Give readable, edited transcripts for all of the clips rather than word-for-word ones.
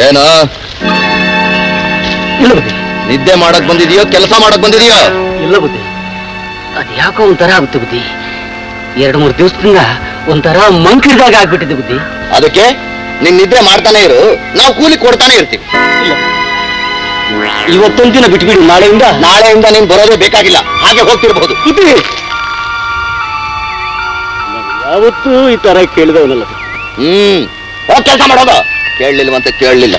ಏನು ಇಲ್ಲ ಬುದ್ಧಿ. ನಿದ್ದೆ ಮಾಡಕ್ ಬಂದಿದೆಯೋ ಕೆಲಸ ಮಾಡಕ್ ಬಂದಿದೆಯೋ? ಇಲ್ಲ ಬುದ್ಧಿ, ಅದು ಯಾಕೋ ಒಂಥರ ಆಗುತ್ತೆ ಬುದ್ಧಿ. 2-3 ದಿವಸದಿಂದ ಒಂಥರ ಮಂಕಿಡ್ದಾಗ ಆಗ್ಬಿಟ್ಟಿದೆ ಬುದ್ಧಿ. ಅದಕ್ಕೆ ನಿನ್ ನಿದ್ದೆ ಮಾಡ್ತಾನೆ ಇರು, ನಾವು ಕೂಲಿ ಕೊಡ್ತಾನೆ ಇರ್ತೀವಿ. ಇಲ್ಲ, ಇವತ್ತೊಂದು ದಿನ ಬಿಟ್ಬಿಡಿ. ನಾಳೆಯಿಂದ ನೀನ್ ಬರೋದೇ ಬೇಕಾಗಿಲ್ಲ, ಹಾಗೆ ಹೋಗ್ತಿರ್ಬಹುದು. ಬುದ್ಧಿ, ಯಾವತ್ತೂ ಈ ತರ ಕೇಳಿದವನಲ್ಲ. ಹೋಗ್ ಕೆಲಸ ಮಾಡೋದು. ಕೇಳಲಿಲ್ವಂತೆ ಕೇಳಲಿಲ್ಲ.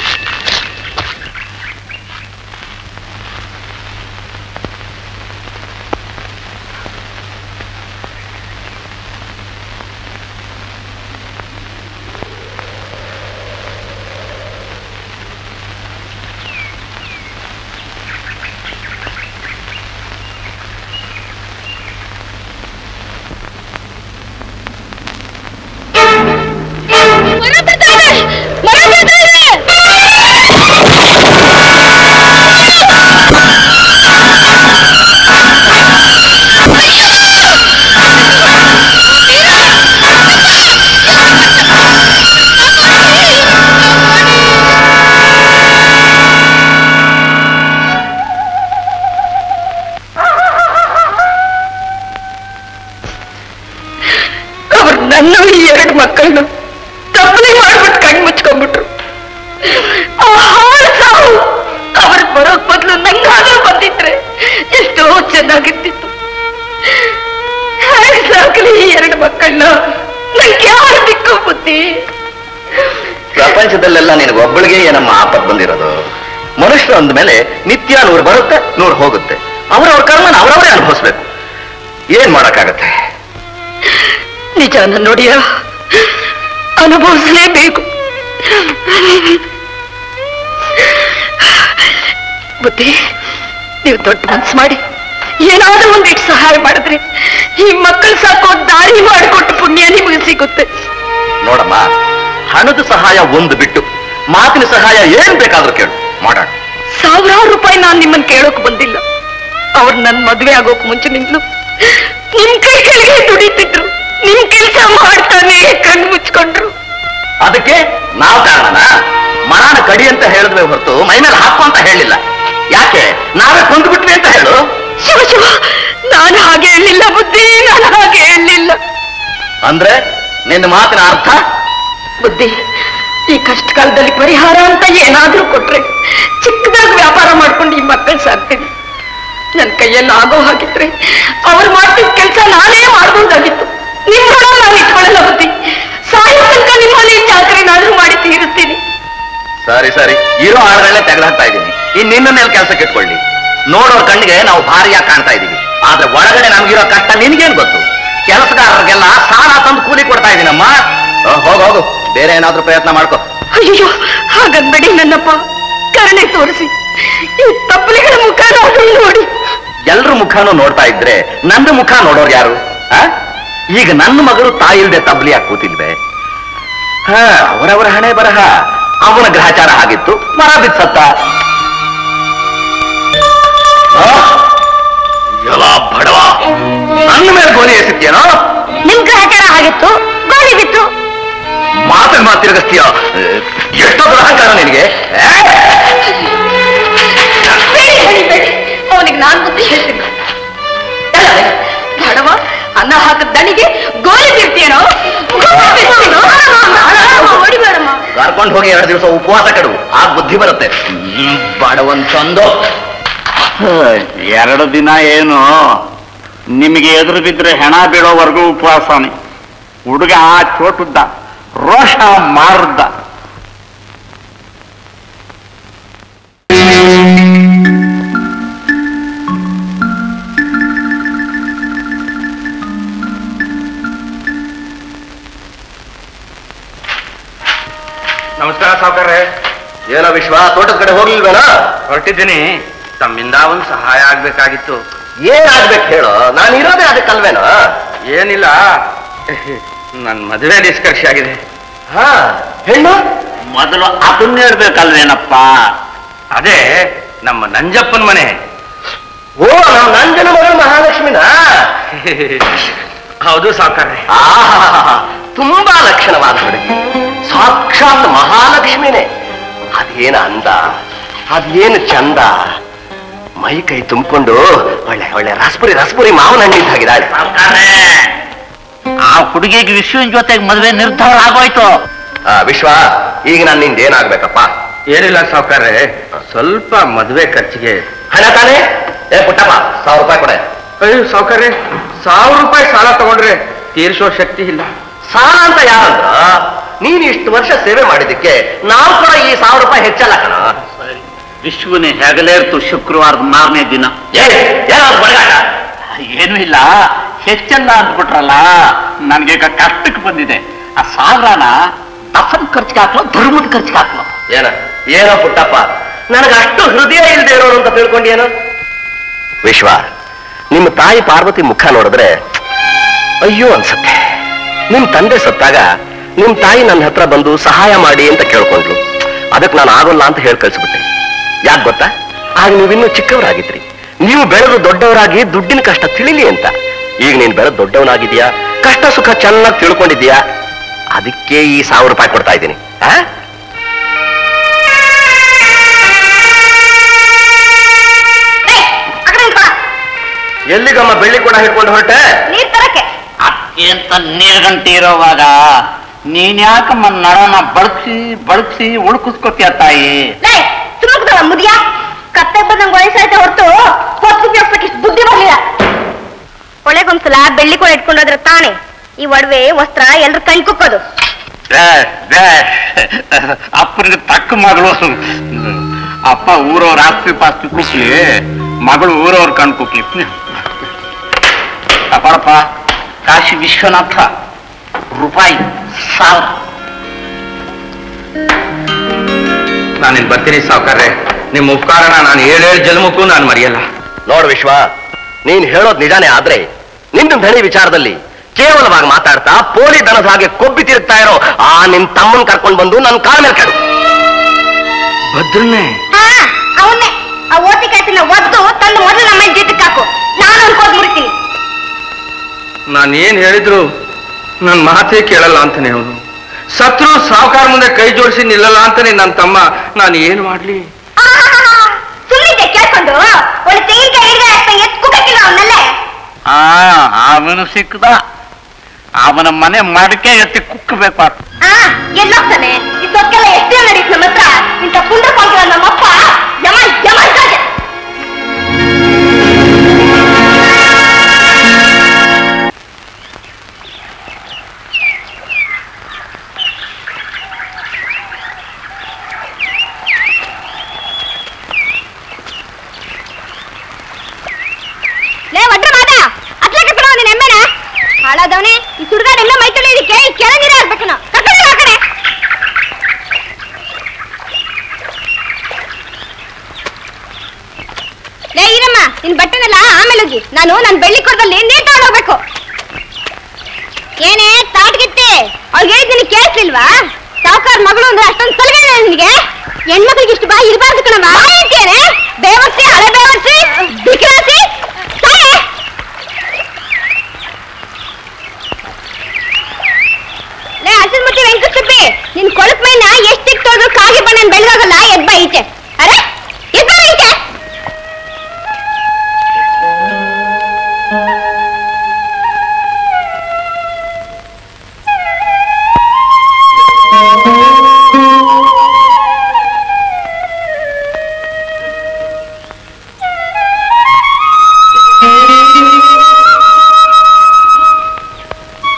ಮಕ್ಕಳನ್ನು ತಪ್ಪಲೆ ಮಾಡ್ಬಿಟ್ಟು ಕಣ್ಣು ಮುಚ್ಕೊಂಡ್ಬಿಟ್ರು. ಅವ್ರು ಬರೋಕ್ ಬದಲು ನಂಗಾದ್ರೂ ಬಂದಿದ್ರೆ ಎಷ್ಟೋ ಚೆನ್ನಾಗಿರ್ತಿತ್ತು. ಸಾಕಲಿ 2 ಮಕ್ಕಳನ್ನ ನಂಗೆ ಯಾರು ದಿಕ್ಕು ಬುದ್ಧಿ? ಪ್ರಪಂಚದಲ್ಲೆಲ್ಲ ನಿನಗೊಬ್ಬಳಿಗೆ ಏನಮ್ಮ ಆಪತ್ ಬಂದಿರೋದು? ಮನುಷ್ಯರು ಅಂದ್ಮೇಲೆ ನಿತ್ಯ 100 ಬರುತ್ತೆ 100 ಹೋಗುತ್ತೆ. ಅವರವ್ರ ಕರ್ಮನ ಅವರವರೇ ಅನುಭವಿಸ್ಬೇಕು. ಏನ್ ಮಾಡಕ್ಕಾಗತ್ತೆ? ನಿಜಾನ ನೋಡಿಯ ಅನುಭವಿಸಲೇಬೇಕು. ಬುದ್ಧಿ, ನೀವು ದೊಡ್ಡ ಮನ್ಸು ಮಾಡಿ ಏನಾದ್ರೂ ಒಂದಿಟ್ಟು ಸಹಾಯ ಮಾಡಿದ್ರೆ ಈ ಮಕ್ಕಳು ಸಾಕೋ ದಾರಿ ಮಾಡಿಕೊಟ್ಟು ಪುಣ್ಯ ನಿಮಗೆ ಸಿಗುತ್ತೆ. ನೋಡಮ್ಮ, ಹಣದ ಸಹಾಯ ಒಂದು ಬಿಟ್ಟು ಮಾತಿನ ಸಹಾಯ ಏನ್ ಬೇಕಾದ್ರೂ ಕೇಳು, ಮಾಡೋಣ. 1000 ರೂಪಾಯಿ ನಾನು ನಿಮ್ಮನ್ನ ಕೇಳೋಕ್ ಬಂದಿಲ್ಲ. ಅವ್ರು ನನ್ ಮದ್ವೆ ಆಗೋಕ್ ಮುಂಚೆ ನಿಮ್ನು ನಿಮ್ ಕೈ ಕೆಳಗೆ ದುಡಿತಿದ್ರು. ನಿಮ್ ಕೆಲಸ ಮಾಡ್ತಾನೆ ಕಣ್ಣು ಮುಚ್ಕೊಂಡ್ರು. ಅದಕ್ಕೆ ನಾವು ಕಾರಣನ? ಮನಾನ ಕಡಿ ಅಂತ ಹೇಳಿದ್ವಿ ಹೊರತು ಮೈ ಮೇಲೆ ಹಾಕು ಅಂತ ಹೇಳಿಲ್ಲ. ಯಾಕೆ? ನಾವೇ ಕೊಂದ್ಬಿಟ್ವಿ ಅಂತ ಹೇಳು. ಶಿವ ಶಿವ, ನಾನು ಹಾಗೆ ಹೇಳಿಲ್ಲ ಬುದ್ಧಿ, ನಾನು ಹಾಗೆ ಹೇಳಿಲ್ಲ. ಅಂದ್ರೆ ನಿನ್ನ ಮಾತಿನ ಅರ್ಥ? ಬುದ್ಧಿ, ಈ ಕಷ್ಟ ಕಾಲದಲ್ಲಿ ಪರಿಹಾರ ಅಂತ ಏನಾದ್ರೂ ಕೊಟ್ರೆ ಚಿಕ್ಕದಾಗಿ ವ್ಯಾಪಾರ ಮಾಡ್ಕೊಂಡು ಈ ಮಕ್ಕಳು ಸಾಕ್ತೀನಿ. ನನ್ನ ಕೈಯಲ್ಲಿ ಆಗೋ ಹಾಗಿದ್ರೆ ಅವ್ರು ಮಾಡ್ತಿದ್ದ ಕೆಲಸ ನಾನೇ ಮಾಡ್ಬೋದಾಗಿತ್ತು. ನಿಮ್ ಋಣ ನಾನು ಇಟ್ಕೊಳ್ಳಲ್ಲ ಬುದ್ಧಿ. ಸಾಯೋ ತನಕ ನಿಮ್ಮಲ್ಲಿ ಜಾತ್ರೆನಾದ್ರೂ ಮಾಡಿ ತೀರುತ್ತೀನಿ. ಸರಿ ಸರಿ, ಇರೋ ಆಳುಗಳನ್ನ ತೆಗೆದಾಕ್ತಾ ಇದ್ದೀನಿ. ನಿನ್ನನ್ನೆಲ್ಲ ಕೆಲಸಕ್ಕೆ ಇಟ್ಕೊಳ್ಳಿ. ನೋಡೋರ್ ಕಣ್ಣಿಗೆ ನಾವು ಭಾರಿಯಾಗಿ ಕಾಣ್ತಾ ಇದೀವಿ, ಆದ್ರೆ ಒಳಗಡೆ ನಮ್ಗಿರೋ ಕಷ್ಟ ನಿನ್ಗೇನ್ ಗೊತ್ತು? ಕೆಲಸಗಾರರಿಗೆಲ್ಲ ಸಾಲ ತಂದು ಕೂಲಿ ಕೊಡ್ತಾ ಇದೀನಮ್ಮ. ಹೋಗು, ಬೇರೆ ಏನಾದ್ರೂ ಪ್ರಯತ್ನ ಮಾಡ್ಕೊ. ಅಯ್ಯೋ, ಹಾಗನ್ಬೇಡಿ ನನ್ನಪ್ಪ, ಕರುಣೆ ತೋರಿಸಿ. ಈ ತಪ್ಪಲಿಗಳ ಮುಖನಾದ್ರೂ ನೋಡಿ. ಎಲ್ರ ಮುಖನೂ ನೋಡ್ತಾ ಇದ್ರೆ ನನ್ನ ಮುಖ ನೋಡೋರು ಯಾರು? ಈಗ ನನ್ನ ಮಗಳು ತಾಯಿಲ್ದೆ ತಬ್ಲಿಯಾಗಿ ಕೂತಿಲ್ವೆ? ಅವರವರ ಹಣೆ ಬರಹ. ಅವನ ಗ್ರಹಚಾರ ಆಗಿತ್ತು, ಮರ ಬಿತ್ಸತ್ತ. ಎಲ್ಲ ಬಡವ, ನನ್ನ ಮೇಲೆ ಗೋಲಿ ಎಸಿದ್ಯೇನೋ? ನಿಮ್ ಗ್ರಹಚಾರ ಆಗಿತ್ತು, ಗೋಲಿ ಬಿತ್ತು. ಮಾತನ್ನು ತಿರುಗಿಸ್ತೀಯ? ಎಷ್ಟೋ ಗ್ರಹಚಾರ ನಿನಗೆ? ಅವನಿಗೆ ನಾನ್ ಬುದ್ಧಿ ಹೇಳ್ತೀನಿ. ಬಡವ, ಅನ್ನ ಹಾಕದ ದಣಿಗೆ ಗೋಲಿ ಬಿಡ್ತೀಯನೋ? ಹೊಡಿಬೇಡಮ್ಮ. ಕರ್ಕೊಂಡು ಹೋಗಿ 2 ದಿವಸ ಉಪವಾಸ ಕೆಡು, ಆಗ ಬುದ್ಧಿ ಬರುತ್ತೆ. ಬಡವಂತಂದು 2 ದಿನ ಏನು, ನಿಮಗೆ ಎದುರು ಬಿದ್ರೆ ಹೆಣ ಬೀಳೋವರೆಗೂ ಉಪವಾಸನೆ. ಹುಡುಗ ಚೋಟುದ್ದ, ರೋಷ ಮಾರ್ದ. ನಮಸ್ಕಾರ ಸಾವುಕಾರ್ರೆ. ಏನೋ ವಿಶ್ವ, ತೋಟದ ಕಡೆ ಹೋಗ್ಲಿಲ್ವೇನೋ? ಹೊರಟಿದ್ದೀನಿ, ತಮ್ಮಿಂದ ಒಂದು ಸಹಾಯ ಆಗ್ಬೇಕಾಗಿತ್ತು. ಏನಾಗ್ಬೇಕು ಹೇಳೋ? ನಾನು ಇರೋದೇ ಅದಕ್ಕಲ್ವೇನೋ? ಏನಿಲ್ಲ, ನನ್ನ ಮದುವೆ ನಿಷ್ಕರ್ಷೆ ಆಗಿದೆ. ಹೆಣ್ಣು ಮೊದಲು ಅದನ್ನ ಹೇಳ್ಬೇಕಲ್ವೇನಪ್ಪ? ಅದೇ ನಮ್ಮ ನಂಜಪ್ಪನ ಮನೆ. ಓ, ನಾವು ನಂಜನ ಮಗಳು ಮಹಾಲಕ್ಷ್ಮಿನ? ಹೌದು ಸಾವುಕಾರ್ರೆ. ತುಂಬಾ ಲಕ್ಷಣವಾದ ಹುಡುಗಿ, ಸಾಕ್ಷಾತ್ ಮಹಾಲಕ್ಷ್ಮಿನೇ. ಅದೇನ ಅಂದ, ಅದೇನು ಚಂದ, ಮೈ ಕೈ ತುಂಬಿಕೊಂಡು ಒಳ್ಳೆ ಒಳ್ಳೆ ರಸಪುರಿ ಮಾವನ ಹಣ್ಣಿದ್ದಾಗಿದ್ದಾಳೆ. ಆ ಹುಡುಗಿಗೆ ವಿಶ್ವನ್ ಜೊತೆಗೆ ಮದುವೆ ನಿರ್ಧಾರ ಆಗೋಯ್ತು. ವಿಶ್ವ, ಈಗ ನಾನು ನಿಂದ ಏನಾಗ್ಬೇಕಪ್ಪ? ಏನಿಲ್ಲ ಸಾವುಕಾರ್ರೆ, ಸ್ವಲ್ಪ ಮದುವೆ ಖರ್ಚಿಗೆ ಹಣ ತಾನೇ? ಏ ಪುಟ್ಟಪ್ಪ, 1000 ರೂಪಾಯಿ ಕೊಡೆ. ಅಯ್ಯೋ ಸಾವುಕಾರ್ರೆ, 1000 ರೂಪಾಯಿ ಸಾಲ ತಗೊಂಡ್ರೆ ತೀರಿಸೋ ಶಕ್ತಿ ಇಲ್ಲ. ಸಾಲ ಅಂತ ಯಾರಂದ್ರ? ನೀನು ಇಷ್ಟು ವರ್ಷ ಸೇವೆ ಮಾಡಿದ್ದಕ್ಕೆ ನಾವು ಕೂಡ ಈ 1000 ರೂಪಾಯಿ ಹೆಚ್ಚಲ್ಲ ಕಣ. ವಿಶ್ವನೇ ಹೆಗಲೇರ್ತು ಶುಕ್ರವಾರದ ಮಾರನೇ ದಿನ. ಏನಾದ್ರು ಬಡಗಾಟ? ಏನೂ ಇಲ್ಲ, ಹೆಚ್ಚಲ್ಲ ಅಂದ್ಬಿಟ್ರಲ್ಲ, ನನ್ಗೆ ಈಗ ಕಷ್ಟಕ್ಕೆ ಬಂದಿದೆ. ಆ 1000ನ ದಫನ್ ಖರ್ಚಿಗೆ ಹಾಕ್ಲೋ, ಧರ್ಮದ ಖರ್ಚಿಗೆ ಹಾಕ್ಲೋ? ಏನೋ ಪುಟ್ಟಪ್ಪ, ನನಗೆ ಅಷ್ಟು ಹೃದಯ ಇಲ್ಲದೆ ಇರೋರು ಅಂತ ತಿಳ್ಕೊಂಡೇನು? ವಿಶ್ವ, ನಿಮ್ಮ ತಾಯಿ ಪಾರ್ವತಿ ಮುಖ ನೋಡಿದ್ರೆ ಅಯ್ಯೋ ಅನ್ಸತ್ತೆ. ನಿಮ್ ತಂದೆ ಸತ್ತಾಗ ನಿಮ್ ತಾಯಿ ನನ್ನ ಹತ್ರ ಬಂದು ಸಹಾಯ ಮಾಡಿ ಅಂತ ಕೇಳ್ಕೊಂಡ್ಲು. ಅದಕ್ಕೆ ನಾನು ಆಗೋಲ್ಲ ಅಂತ ಹೇಳಿ ಕಳ್ಸಿಬಿಟ್ಟೆ. ಯಾಕೆ ಗೊತ್ತಾ? ಆಗ ನೀವಿನ್ನೂ ಚಿಕ್ಕವರಾಗಿದ್ರಿ. ನೀವು ಬೆಳೆದು ದೊಡ್ಡವರಾಗಿ ದುಡ್ಡಿನ ಕಷ್ಟ ತಿಳಿಲಿ ಅಂತ. ಈಗ ನೀನ್ ಬೆಳೆದು ದೊಡ್ಡವನಾಗಿದ್ಯಾ, ಕಷ್ಟ ಸುಖ ಚೆನ್ನಾಗಿ ತಿಳ್ಕೊಂಡಿದ್ಯಾ. ಅದಕ್ಕೆ ಈ 1000 ರೂಪಾಯಿ ಕೊಡ್ತಾ ಇದ್ದೀನಿ. ಎಲ್ಲಿಗಮ್ಮ ಬೆಳ್ಳಿ ಕೂಡ ಹಿಡ್ಕೊಂಡು ಹೊರಟೆ? ನೀರ್ ತರಕ್ಕೆ. ಅತ್ಯಂತ ನೀರ್ಗಂಟಿ ಇರೋವಾಗ ನೀನ್ಯಾಕಮ್ಮ ನಡನ ಬಳಸಿ ಉಳ್ಕಿಸ್ಕೊತೀಯ ತಾಯಿ? ತುಮಕದವ ಮುದಿಯ ಕತ್ತೆ ಬಂದಂಗೆ ವಯಸ್ಸಾಯ್ತ ಹೊರತು ಹೊತ್ತು ಉಪಯೋಗಿಸಕ್ಕೆ ಇಷ್ಟು ಬುದ್ಧಿ ಬರಲಿಲ್ಲ. ಒಳಗೊಂದ್ಸಲ ಬೆಳ್ಳಿ ಕೂಡ ಇಟ್ಕೊಂಡೋದ್ರೆ ತಾನೆ ಈ ಒಡವೆ ವಸ್ತ್ರ ಎಲ್ರು ಕಣ್ ಕುಕ್ಕೋದು. ಅಪ್ಪನಿಗೆ ತಕ್ಕ ಮಗಳು. ಅಪ್ಪ ಊರವ್ರ ಆಸ್ತಿ ಪಾಸ್ತಿ ಕುಕ್ಲಿ, ಮಗಳು ಊರವ್ರ ಕಣ್ ಕುಕ್ಲಿ. ಅಪ್ಪಳಪ್ಪ, ಕಾಶಿ ವಿಶ್ವನಾಥ, ರೂಪಾಯಿ 1000. ನಾನಿನ್ ಬರ್ತೀನಿ ಸಾವುಕಾರ್ರೆ. ನಿಮ್ಮ ಉಪಕಾರನ ನಾನು 7 ಜನ್ಮಕ್ಕೂ ನಾನು ಮರೆಯಲ್ಲ. ನೋಡು ವಿಶ್ವ, ನೀನ್ ಹೇಳೋದ್ ನಿಜಾನೇ ಆದ್ರೆ ನಿನ್ನ ಧಣಿ ವಿಚಾರದಲ್ಲಿ ಕೇವಲವಾಗಿ ಮಾತಾಡ್ತಾ ಪೋಲಿ ದನದ ಹಾಗೆ ಕೊಬ್ಬಿ ತಿರುಗ್ತಾ ಇರೋ ಆ ನಿನ್ ತಮ್ಮನ್ ಕರ್ಕೊಂಡು ಬಂದು ನನ್ನ ಕಾಲ ಮೇಲೆ ಕೆಡು. ಭದ್ರನ್ನೇ ಅವನ್ನೇ ಆ ಓಟಿ ಕಾಸಿನ ಒದ್ದು ತಂದು ಮೊದಲು ನಮ್ಮ ಜೀತಕ್ಕೆ ಹಾಕು. ನಾನು ಅನ್ಕೋದ್ ಮುರಿತೀನಿ. ನಾನು ಏನ್ ಹೇಳಿದ್ರು ನನ್ನ ಮಾತೇ ಕೇಳಲ್ಲ ಅಂತಾನೆ ಅವನು. ಸತ್ರು ಸಾವುಕಾರ ಮುಂದೆ ಕೈ ಜೋಡಿಸಿ ನಿಲ್ಲಲ್ಲ ಅಂತಾನೆ ನನ್ನ ತಮ್ಮ. ನಾನು ಏನ್ ಮಾಡ್ಲಿ? ಸುಳ್ಳಿದ್ದೆ ಕೇಳ್ಕೊಂಡು ಒಳ್ಳೆ ತೆಂಗಿನಕಾಯಿ ಹಿಡಿದ ಎತ್ಕೂಕಿಲ್ಲ ಅವನಲ್ಲೇ. ಅವನು ಸಿಕ್ಕದ, ಅವನ ಮನೆ ಮಡಕೆ ಎತ್ತಿ ಕುಕ್ಕಬೇಕು. ಎಲ್ಲೋಗ್ತಾನೆ? ಈ ಸೊಕ್ಕೆಲ್ಲ ಎಷ್ಟೇ ನಡೀತು ನಮ್ಮ ಹತ್ರ. ಇಂಥ ಪುಂಡ ಪಾಂಡ ನಮ್ಮಪ್ಪ ಯಮ ಯಮ ಇದ್ದಾಗೆ. ಹಾಳಾದವನೇ, ಈ ಸುಡ್ಗಾಡೆಲ್ಲ ಮೈ ತೊಳೆಯೋದಕ್ಕೆ ಕೆಳ ನೀರೇ ಹಾಕ್ಬೇಕು. ನಾವು ಕರ್ಕೊಂಡು ಆ ಕಡೆ. ಲೇ ಈರಮ್ಮ, ನಿನ್ ಬಟ್ಟೆನೆಲ್ಲ ಆಮೇಲೆ ಹೋಗಿ. ನಾನು ನನ್ನ ಬೆಳ್ಳಿ ಕೊರದಲ್ಲಿ ನೀರ್ ತಗೊಂಡು ಹೋಗ್ಬೇಕು. ಏನೇ ತಾಟ್ಗಿತ್ತೆ? ಅವ್ರಿಗೆ ಹೇಳಿದ್ದೀನಿ ಕೇಳಿಸ್ಲಿಲ್ವಾ? ಸಾವುಕಾರ ಮಗಳು ಅಂದ್ರೆ ಅಷ್ಟೊಂದು ಸಲಗೇನೆ ನಿನಗೆ? ಹೆಣ್ಮಕ್ಳಿಗೆ ಇಷ್ಟು ಬಾಯಿ ಇರಬಾರ್ದು ಕಣಮ್ಮ. ಇರ್ತೇನೆ ಬೇವರ್ಸಿ, ಹಳೆ ಬೇವರ್ಸಿ, ಬಿಕ್ರಾಸಿ ಸಾಯೇ. ಹಸಿಮುಟ್ಟಿ ವೆಂಕಟಪ್ಪಿ, ನಿನ್ ಕೊಳಕ್ ಮೈನ ಎಷ್ಟು ಇಟ್ಟೋದ್ರು ಕಾಗಿ ಬಣ್ಣ ಬೆಳೆದಾಗಲ್ಲ. ಎದ್ಬ ಈಚೆ. ಅರೆ ಎದ್ಬ ಈಚೆ.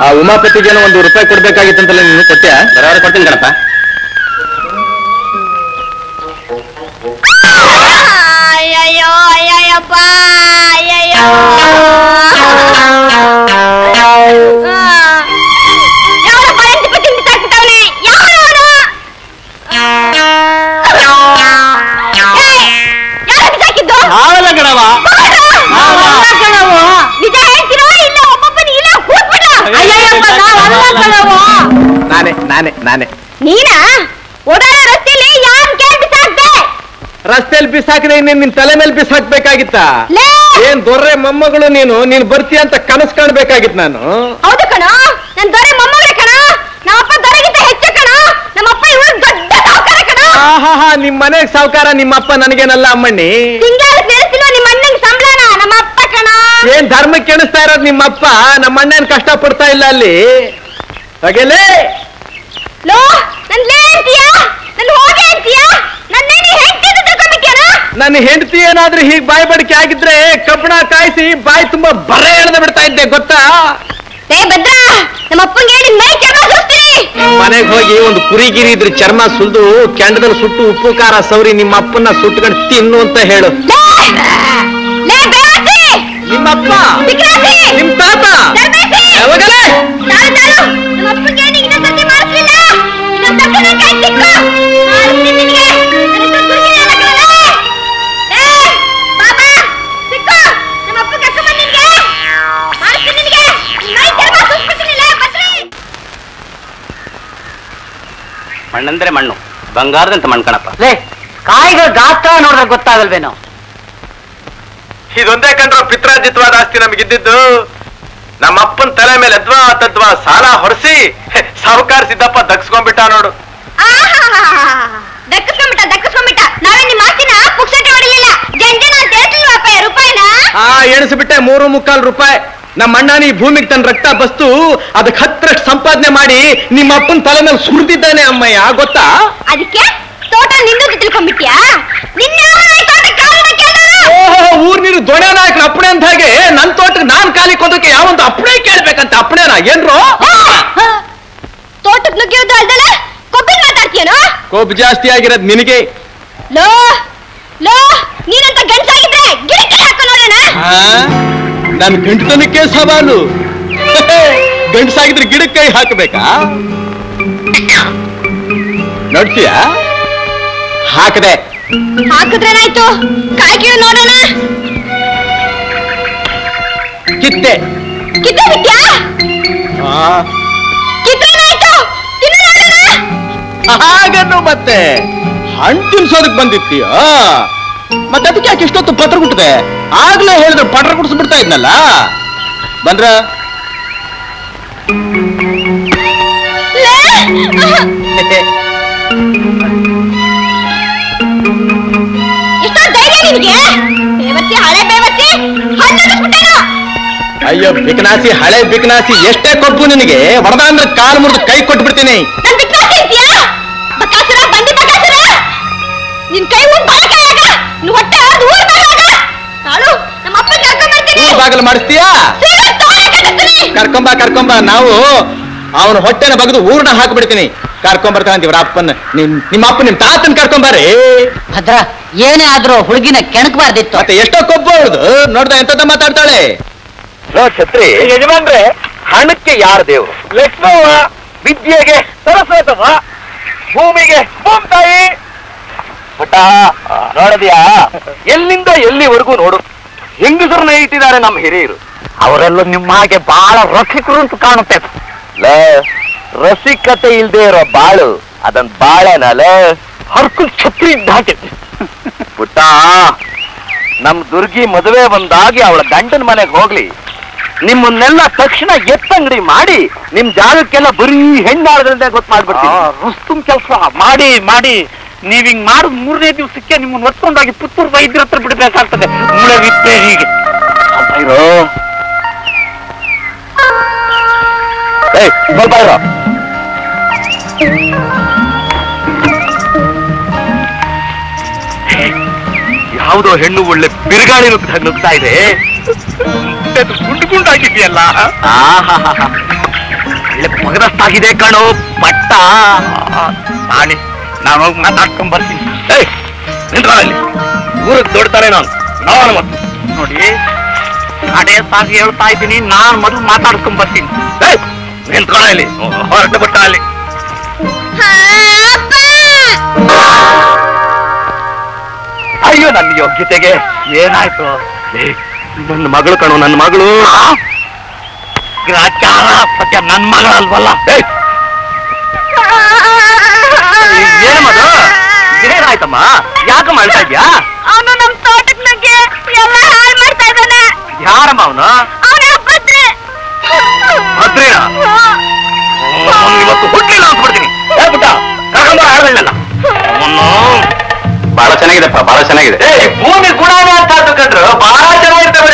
ಆ ಉಮಾಪತಿಗೇನೋ 1 ರೂಪಾಯಿ ಕೊಡ್ಬೇಕಾಗಿತ್ತಂತಲ್ಲ, ನೀನು ಕೊಟ್ಟೆ? ಬರೋರು ಕೊಡ್ತೀನಿ ಕಣಪ್ಪ. ಅಯ್ಯಯ್ಯೋ ಅಯ್ಯಯ್ಯಪ್ಪ ಅಯ್ಯಯ್ಯೋ. ಯಾವನಪ್ಪ ಎಂಟು ಪಟ್ಟಿ ಬಿಸಾಕ್ಬಿಟ್ಟವನೆ? ಯಾವನು? ಯಾರು ಬಿಸಾಕಿದ್ದು? ಹಾವಲ್ಲ ಕಣವ. ನಿಜ ಹೇಳ್ತಿರೋ ಇಲ್ಲ? ಒಬ್ಬೊಬ್ಬನ ಇಲ್ಲ ಕೂತ್ಬಿಡ. ಅಯ್ಯಯ್ಯಪ್ಪ ನಾವಲ್ಲ ಕಣವ. ನಾನೇ ನೀನಾ? ಓಡಾಡೋ ರಸ್ತೆಯಲ್ಲಿ ಯಾರು ಕೇಳಿ ಬಿಸಾಕ್ದೆ? ರಸ್ತೆಯಲ್ಲಿ ಬಿಸಾಕಿದ್ರೆ ನಿನ್ ತಲೆ ಮೇಲೆ ಬಿಸಾಕ್ಬೇಕಾಗಿತ್ತ? ಏನ್ ದೊರ್ರೆ ಮೊಮ್ಮಗಳು ನೀನು ಬರ್ತೀಯ ಅಂತ ಕನಸು ಕಾಣ್ಬೇಕಾಗಿತ್ತು ನಾನು. ಹೌದು ಕಣ, ನನ್ ದೊರೆ ಮೊಮ್ಮಗಳೇ ಕಣ. ನಮ್ಮಪ್ಪ ದೊರೆಗಿಂತ ಹೆಚ್ಚು ಕಣ. ನಮ್ಮಪ್ಪ ಇವಳು ದೊಡ್ಡ ಸಾವುಕಾರ ಕಣ. ನಿಮ್ ಮನೆಗ್ ಸಾವುಕಾರ ನಿಮ್ಮಪ್ಪ ನನಗೇನಲ್ಲ ಅಮ್ಮಣ್ಣಿ. ನಿಮ್ಮ ಅಣ್ಣಂಗ್ ಸಂಬಳನ ನಮ್ಮ ಅಪ್ಪ ಕಣ. ಏನ್ ಧರ್ಮಕ್ಕೆ ಎಣಿಸ್ತಾ ಇರೋದು ನಿಮ್ಮಪ್ಪ? ನಮ್ಮ ಅಣ್ಣನ್ ಕಷ್ಟ ಪಡ್ತಾ ಇಲ್ಲ ಅಲ್ಲಿ. ಹಾಗೆಲೇ ಲೋ ನನ್ ಅಂತೀಯಾ, ನನ್ ಹೋಗೆ ಅಂತೀಯಾ, ನನ್ನ ಹೆಂಡತಿ ಏನಾದ್ರೂ ಹೀಗ್ ಬಾಯಿ ಬಡಿಕೆ ಆಗಿದ್ರೆ ಕಬ್ಬಣ ಕಾಯಿಸಿ ಬಾಯಿ ತುಂಬಾ ಬರೆ ಎಳೆದು ಬಿಡ್ತಾ ಇದ್ದೆ ಗೊತ್ತಾ? ಮನೆಗೆ ಹೋಗಿ ಒಂದು ಕುರಿಗಿರಿ ಇದ್ರೆ ಚರ್ಮ ಸುಲ್ದು ಕೆಂಡದಲ್ಲಿ ಸುಟ್ಟು ಉಪ್ಪು ಖಾರ ಸೌರಿ ನಿಮ್ಮ ಅಪ್ಪನ ಸುಟ್ಟುಕೊಂಡು ತಿನ್ನು ಅಂತ ಹೇಳು. ನಿಮ್ಮಪ್ಪ ನಿಮ್ ತಾತ ಯಾವಾಗಲೇ ಮಣ್ಣಂದ್ರೆ ಮಣ್ಣು, ಬಂಗಾರದಂತ ಮಣ್ಣು ಕಣಪ್ಪ. ಲೇ ಕಾಯಿಗಳ ಗಾತ್ರ ನೋಡಿದ್ರೆ ಗೊತ್ತಾಗಲ್ವೇನೋ? ಇದೊಂದೇ ಕಂಡ್ರೋ ಪಿತ್ರಾಜಿತ್ವಾದ ಆಸ್ತಿ ನಮಗಿದ್ದಿದ್ದು. ನಮ್ಮ ಅಪ್ಪನ ತಲೆ ಮೇಲೆ ಅದ್ವಾ ತದ್ವಾ ಸಾಲ ಹೊರಿಸಿ ಸಾಹುಕಾರ ಸಿದ್ದಪ್ಪ ದಕ್ಸ್ಕೊಂಡ್ಬಿಟ್ಟ ನೋಡು. ದಕ್ಕಿಸ್ಕೊಂಡ್ಬಿಟ್ಟ. ನಾವೇ ನಿಮ್ಮ ಆಸ್ತಿನ ಪುಕ್ಷಟೆ ಹೊಡಿಲಿಲ್ಲ, ಜಂಜನ ಅಂತ ಹೇಳ್ತಿಲ್ವಪ್ಪ ರೂಪಾಯಿನ. ಎಣಿಸ್ಬಿಟ್ಟೆ 3.25 ರೂಪಾಯಿ. ನಮ್ಮ ಅಣ್ಣ ನೀ ಭೂಮಿಗೆ ತನ್ನ ರಕ್ತ ಬಸ್ತು ಅದಕ್ಕೆ 10ರಷ್ಟು ಸಂಪಾದನೆ ಮಾಡಿ ನಿಮ್ಮ ಅಪ್ಪನ ತಲೆ ಮೇಲೆ ಸುರಿದಿದ್ದಾನೆ ಅಮ್ಮಯ್ಯ, ಗೊತ್ತಾ? ಅದಕ್ಕೆ ತೋಟ ನಿಂದು ತಿಳ್ಕೊಂಡ್ಬಿಟ್ಯಾ? ಊರ್ ನೀರು ದೊಣೆ ನಾಯಕನ ಅಪ್ಪಣೆ ಅಂತ ಹಾಗೆ ನನ್ ತೋಟಕ್ಕೆ ನಾನ್ ಕಾಲಿ ಕೊದಕ್ಕೆ ಯಾವೊಂದು ಅಪ್ಪಣೆ ಕೇಳ್ಬೇಕಂತ. ಅಪ್ಪಣೆನಾ ಏನ್ರೋ? ತೋಟಕ್ಕೆ ನುಗ್ಗಿರೋದು ಅಲ್ದಲ್ಲ ಕೊಬ್ಬಿನ ಮಾತಾಡ್ತೀಯನೋ? ಕೊಬ್ಬು ಜಾಸ್ತಿ ಆಗಿರೋದು ನಿನಗೆ. ಲೋ ಲೋ ನೀನಂತ ಗಂಡಸಾಗಿದ್ರೆ ಗಿಡಕ್ಕೆ ಹಾಕೋ ನೋಡೋಣ. ನನ್ ಗಂಟತನಕ್ಕೆ ಸವಾಲು. ಗಂಡಸಾಗಿದ್ರೆ ಗಿಡಕ್ಕೆ ಕೈ ಹಾಕಬೇಕಾ? ನೋಡ್ತೀಯಾ? ಹಾಕದೆ ಹಾಕಿದ್ರೇನಾಯ್ತು? ಕಾಯಿ ಕೀಳು ನೋಡೋಣ. ಕಿತ್ತೆ ಕಿತ್ತೋದಿದ್ಯಾ? ಕಿತ್ತೇನಾಯ್ತು? ತಿನ್ನು ನೋಡೋಣ. ಹಾಗನ್ನು ಮತ್ತೆ ಹಣ್ಣು ತಿನ್ಸೋದಕ್ ಬಂದಿತ್ತೀಯ? ಮತ್ತೆ ಅದಕ್ಕೆ ಯಾಕೆ ಇಷ್ಟೊತ್ತು ಪತ್ರ ಗುಟ್ಟದೆ? ಆಗ್ಲೇ ಹೇಳಿದ್ರೆ ಪಟ್ರ ಕುಡಿಸ್ಬಿಡ್ತಾ ಇದ್ನಲ್ಲ. ಬಂದ್ರ ಇಷ್ಟೋ ಧೈರ್ಯ ನಿನಗೆ? ಬೇವತ್ತಿ ಹಳೆ ಬೇವತ್ತಿ ಹಣ್ಣು. ಅಯ್ಯೋ ಬಿಕನಾಸಿ, ಹಳೆ ಬಿಕನಾಸಿ, ಎಷ್ಟೇ ಕೊಬ್ಬು ನಿನಗೆ? ಹೊಡೆದ ಅಂದ್ರೆ ಕಾಲು ಮುರಿದು ಕೈ ಕೊಟ್ಟು ಬಿಡ್ತೀನಿ. ನಿನ್ ಕೈ ಹೊಟ್ಟೆ ನಮ್ಮ ಅಪ್ಪ ಬಾಗಲು ಮಾಡಿಸ್ತೀಯಾ? ಕರ್ಕೊಂಬ. ನಾವು ಅವನ ಹೊಟ್ಟೆನ ಬಗ್ದು ಊರ್ನ ಹಾಕ್ಬಿಡ್ತೀನಿ. ಕರ್ಕೊಂಬರ್ತಾನಂತೀವ್ರ ಅಪ್ಪನ. ನಿಮ್ಮ ಅಪ್ಪ ನಿಮ್ ತಾತನ್ ಕರ್ಕೊಂಬಾರಿ. ಭದ್ರ ಏನೇ ಆದ್ರೂ ಹುಡುಗಿನ ಕೆಣಕಬಾರ್ದಿತ್ತು. ಮತ್ತೆ ಎಷ್ಟೋ ಕೊಬ್ಬು ಅವಳದು ನೋಡ್ದ ಎಂತದ ಮಾತಾಡ್ತಾಳೆ. ಛತ್ರಿ ಯಜಮಾನ್ರೆ, ಹಣಕ್ಕೆ ಯಾರ ದೇವ್ರು? ಲಕ್ಷ್ಮವ್ವ, ವಿದ್ಯೆಗೆ ಸರಸ್ವತವ್ವ, ಭೂಮಿಗೆ ಭೂಮ್ತಾಯಿ. ಪುಟ್ಟ ನೋಡದ್ಯಾ? ಎಲ್ಲಿಂದ ಎಲ್ಲಿವರೆಗೂ ನೋಡು ಹೆಂಗಸರನ್ನ ಇಟ್ಟಿದ್ದಾರೆ ನಮ್ಮ ಹಿರಿಯರು. ಅವರೆಲ್ಲ ನಿಮ್ಮ ಹಾಗೆ ಬಹಳ ರಸಿಕರು ಅಂತ ಕಾಣುತ್ತೆ. ರಸಿಕತೆ ಇಲ್ದೇ ಇರೋ ಬಾಳು ಅದನ್ ಬಾಳೆನಲ್ಲ ಹರ್ಕುಲ್ ಛತ್ರಿ ದಾಟಿ. ಪುಟ್ಟ, ನಮ್ ದುರ್ಗಿ ಮದುವೆ ಬಂದಾಗಿ ಅವಳ ಗಂಡನ ಮನೆಗೆ ಹೋಗ್ಲಿ, ನಿಮ್ಮನ್ನೆಲ್ಲ ತಕ್ಷಣ ಎತ್ತಂಗಡಿ ಮಾಡಿ ನಿಮ್ ಜಾಗಕ್ಕೆಲ್ಲ ಬರೀ ಹೆಣ್ಣಾಳದ್ರಿಂದ ಗೊತ್ತು ಮಾಡ್ಬಿಡ್ತೀನಿ. ರುಸ್ತುಂ ಕೆಲಸ ಮಾಡಿ ನೀವ್ ಹಿಂಗ್ ಮಾಡುದ್ 3ನೇ ದಿವಸಕ್ಕೆ ನಿಮ್ಮನ್ನ ಒತ್ಕೊಂಡಾಗಿ ಪುತ್ತೂರು ವೈದ್ಯರ ಹತ್ರ ಬಿಡಬೇಕಾಗ್ತದೆ. ಮೂಳೆ ವಿತ್ತೆ ಹೀಗೆ ಸ್ವಲ್ಪ ಇರೋ. ಯಾವುದೋ ಹೆಣ್ಣು ಒಳ್ಳೆ ಬಿರುಗಾಳಿ ನುಗ್ತಾ ಇದೆ. ಗುಂಡಾಗಿದೆಯಲ್ಲ, ಒಳ್ಳೆ ಪಗದಸ್ತಾಗಿದೆ ಕಣೋ ಪಟ್ಟ. ನಾಣಿ ನಾನು ಹೋಗಿ ಮಾತಾಡ್ಕೊಂಡ್ ಬರ್ತೀನಿ. ನಿಂತ್ಕೊಳ್ಳಿ, ಊರಿಗೆ ದೊಡ್ತಾರೆ ನಾನು ಮತ್ತು ನೋಡಿ ಅದೇ ಸಾಗಿ ಹೇಳ್ತಾ ಇದ್ದೀನಿ. ನಾನು ಮೊದಲು ಮಾತಾಡ್ಕೊಂಡ್ ಬರ್ತೀನಿ. ನಿಂತ್ಕೊಳ್ಳಿ, ಹೊರಟು ಬಿಟ್ಟ ಅಲ್ಲಿ. ಅಯ್ಯೋ ನನ್ನ ಯೋಗ್ಯತೆಗೆ ಏನಾಯ್ತು? ನನ್ನ ಮಗಳು ಕಣೋ, ನನ್ನ ಮಗಳು. ಗ್ರಾಚಾರ ಸತ್ಯ ನನ್ನ ಮಗಳಲ್ವಲ್ಲ. ಏನಮ್ಮದು? ಏನಾಯ್ತಮ್ಮ? ಯಾಕೆ ಮಾಡ್ತಾ ಇದ್ಯಾ? ಅವನು ನಮ್ ತೋಟಕ್ಕೆ ನುಗ್ಗಿ ಎಲ್ಲ ಹಾಳು ಮಾಡ್ತಾ ಇದ್ದಾನೆ. ಯಾರಮ್ಮ ಅವನು? ಭದ್ರೇನ? ಇವತ್ತು ಹುಟ್ಟಿಲ್ಲ ಅಂತ ಬಿಡ್ತೀನಿ. ಹೇಳ್ಬಿಟ್ಟ ಕರ್ಕೊಂಬ ಆಡಲಿಲ್ಲ ಅವನು. ಚೆನ್ನಾಗಿದೆಪ್ಪ, ಬಹಳ ಚೆನ್ನಾಗಿದೆ. ಭೂಮಿ ಗುಣನೇ ಅಂತ ಕಂಡ್ರು ಬಹಳ ಚೆನ್ನಾಗಿರ್ತವೆ.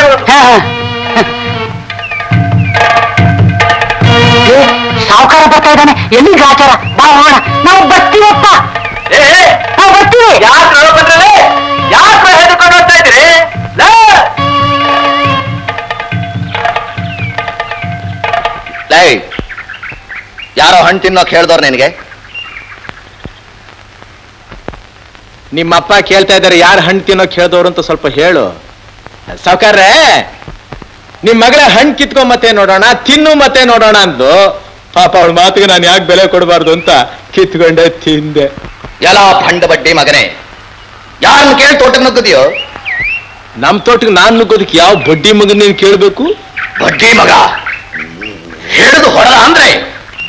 ಸಾವುಕಾರ ಬರ್ತಾ ಇದ್ದಾನೆ, ಎಲ್ಲಿಗೆ ಆಚಾರ? ಬಾ ಹೋಗೋಣ, ನಾವು ಬರ್ತೀವಪ್ಪ. ನಾವು ಬರ್ತೀವಿ. ಯಾಕೆ ಬಂದ್ರೆ ಯಾಕೆ ಹೆದರ್ಕೊಂಡು ಹೋಗ್ತಾ ಇದ್ರಿ? ಲೈ, ಯಾರೋ ಹಣ್ಣು ತಿನ್ನೋಕ್ ಹೇಳ್ದವ್ರು ನಿನಗೆ? ನಿಮ್ಮಪ್ಪ ಕೇಳ್ತಾ ಇದ್ದಾರೆ ಯಾರು ಹಣ್ಣು ತಿನ್ನೋಕ್ ಹೇಳ್ದವ್ರು ಅಂತ ಸ್ವಲ್ಪ ಹೇಳು. ಸಾವುಕಾರ್ರೆ, ನಿಮ್ ಮಗಳ ಹಣ್ಣು ಕಿತ್ಕೊಂಡ್ ಮತ್ತೆ ನೋಡೋಣ, ತಿನ್ನು ಮತ್ತೆ ನೋಡೋಣ ಅಂದ್ಲು. ಪಾಪ ಅವಳ ಮಾತಿಗೆ ನಾನು ಯಾಕೆ ಬೆಲೆ ಕೊಡಬಾರ್ದು ಅಂತ ಕಿತ್ಕೊಂಡೆ ತಿಂದೆ. ಎಲ್ಲ ಭಂಡ ಬಡ್ಡಿ ಮಗನೇ, ಯಾರನ್ನು ಕೇಳಿ ತೋಟಕ್ಕೆ ನುಗ್ಗದಿಯೋ? ನಮ್ ತೋಟಕ್ಕೆ ನಾನ್ ನುಗ್ಗೋದಕ್ಕೆ ಯಾವ ಬಡ್ಡಿ ಮಗನ್ ನೀನ್ ಕೇಳ್ಬೇಕು? ಬಡ್ಡಿ ಮಗ ಹಿಡಿದು ಹೊಡೆದ ಅಂದ್ರೆ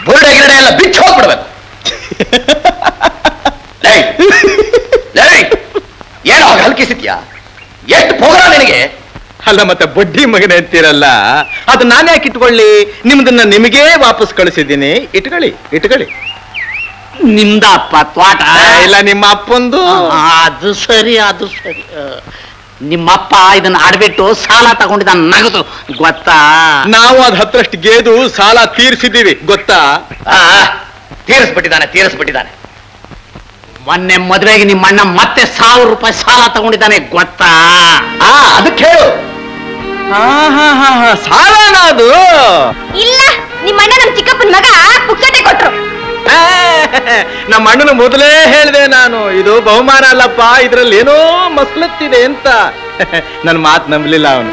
ಬುರುಡೆ ಗಿರಡೆ ಎಲ್ಲ ಬಿಚ್ಚಿ ಹೋಗ್ಬಿಡ್ಬೇಕು. ಏನೋ ಹಾಗೆ ಹಲ್ಕಿಸಿದ್ಯಾ? ಎಷ್ಟು ಪೋಗರ ನಿನಗೆ? ಅಲ್ಲ ಮತ್ತೆ ಬಡ್ಡಿ ಮಗನೇ ಅಂತೀರಲ್ಲ, ಅದು ನಾನು ಯಾಕೆ ಇಟ್ಕೊಳ್ಳಿ? ನಿಮ್ದನ್ನ ನಿಮಗೇ ವಾಪಸ್ ಕಳಿಸಿದ್ದೀನಿ, ಇಟ್ಕೊಳ್ಳಿ ಇಟ್ಕೊಳ್ಳಿ. ನಿಮ್ದಪ್ಪ ತ್ವಾಟ? ಇಲ್ಲ, ನಿಮ್ಮ ಅಪ್ಪಂದು. ಅದು ಸರಿ, ಅದು ಸರಿ. ನಿಮ್ಮಪ್ಪ ಇದನ್ನ ಆಡ್ಬಿಟ್ಟು ಸಾಲ ತಗೊಂಡಿದ್ದ ನಗದು, ಗೊತ್ತಾ? ನಾವು ಅದ್ 10ರಷ್ಟು ಗೇದು ಸಾಲ ತೀರಿಸಿದ್ದೀವಿ, ಗೊತ್ತಾ? ತೀರಿಸ್ಬಿಟ್ಟಿದ್ದಾನೆ. ಮೊನ್ನೆ ಮದುವೆಗೆ ನಿಮ್ಮ ಅಣ್ಣ ಮತ್ತೆ 1000 ರೂಪಾಯಿ ಸಾಲ ತಗೊಂಡಿದ್ದಾನೆ, ಗೊತ್ತಾ? ಅದಕ್ಕೆ ಹೇಳು. ಸಾಲನ ಅದು? ಇಲ್ಲ, ನಿಮ್ಮ ಅಣ್ಣ ನಮ್ ಚಿಕ್ಕಪ್ಪನ ಮಗ ಪುಕ್ಸಟೆ ಕೊಟ್ರು. ನಮ್ಮ ಅಣ್ಣನ ಮೊದಲೇ ಹೇಳಿದೆ ನಾನು, ಇದು ಬಹುಮಾನ ಅಲ್ಲಪ್ಪ, ಇದ್ರಲ್ಲಿ ಏನೋ ಮಸ್ಲತ್ತಿದೆ ಅಂತ. ನನ್ನ ಮಾತು ನಂಬಲಿಲ್ಲ ಅವನು.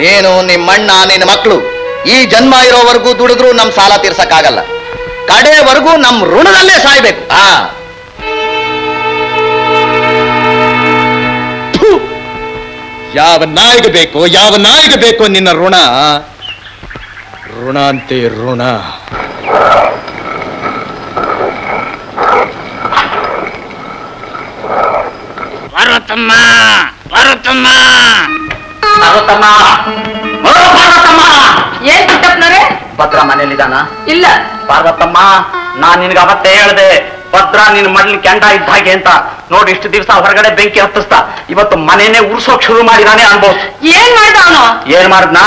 ನೀನು ನಿಮ್ಮಣ್ಣ ನಿನ್ನ ಮಕ್ಕಳು ಈ ಜನ್ಮ ಇರೋವರೆಗೂ ದುಡಿದ್ರು ನಮ್ ಸಾಲ ತೀರ್ಸಕ್ಕಾಗಲ್ಲ. ಕಡೆವರೆಗೂ ನಮ್ ಋಣದಲ್ಲೇ ಸಾಯ್ಬೇಕು. ಯಾವ ನಾಯಿಗೆ ಬೇಕೋ ನಿನ್ನ ಋಣ? ಋಣ ಅಂತೆ ಋಣ. ಪಾರ್ವತಮ್ಮ, ಪಾರ್ವತಮ್ಮ, ಪಾರ್ವತಮ್ಮ, ಏನ್ ಚಿಕ್ಕಪ್ಪನವ್ರೆ? ಭದ್ರ ಮನೇಲಿದ್ದಾನ? ಇಲ್ಲ. ಪಾರ್ವತಮ್ಮ, ನಾನ್ ನಿನ್ಗೆ ಅವತ್ತೇ ಹೇಳ್ದೆ, ಭದ್ರ ನಿನ್ ಮಡ್ಲಿ ಕೆಂಡ ಇದ್ದ ಹಾಗೆ ಅಂತ. ನೋಡಿ, ಇಷ್ಟು ದಿವಸ ಹೊರಗಡೆ ಬೆಂಕಿ ಹತ್ತಿಸ್ತಾ ಇವತ್ತು ಮನೇನೆ ಉರ್ಸೋಕ್ ಶುರು ಮಾಡಿದಾನೆ ಅನ್ಬೋದು. ಏನ್ ಮಾಡ್ದ ಅವನು? ಏನ್ ಮಾಡ್ದನಾ?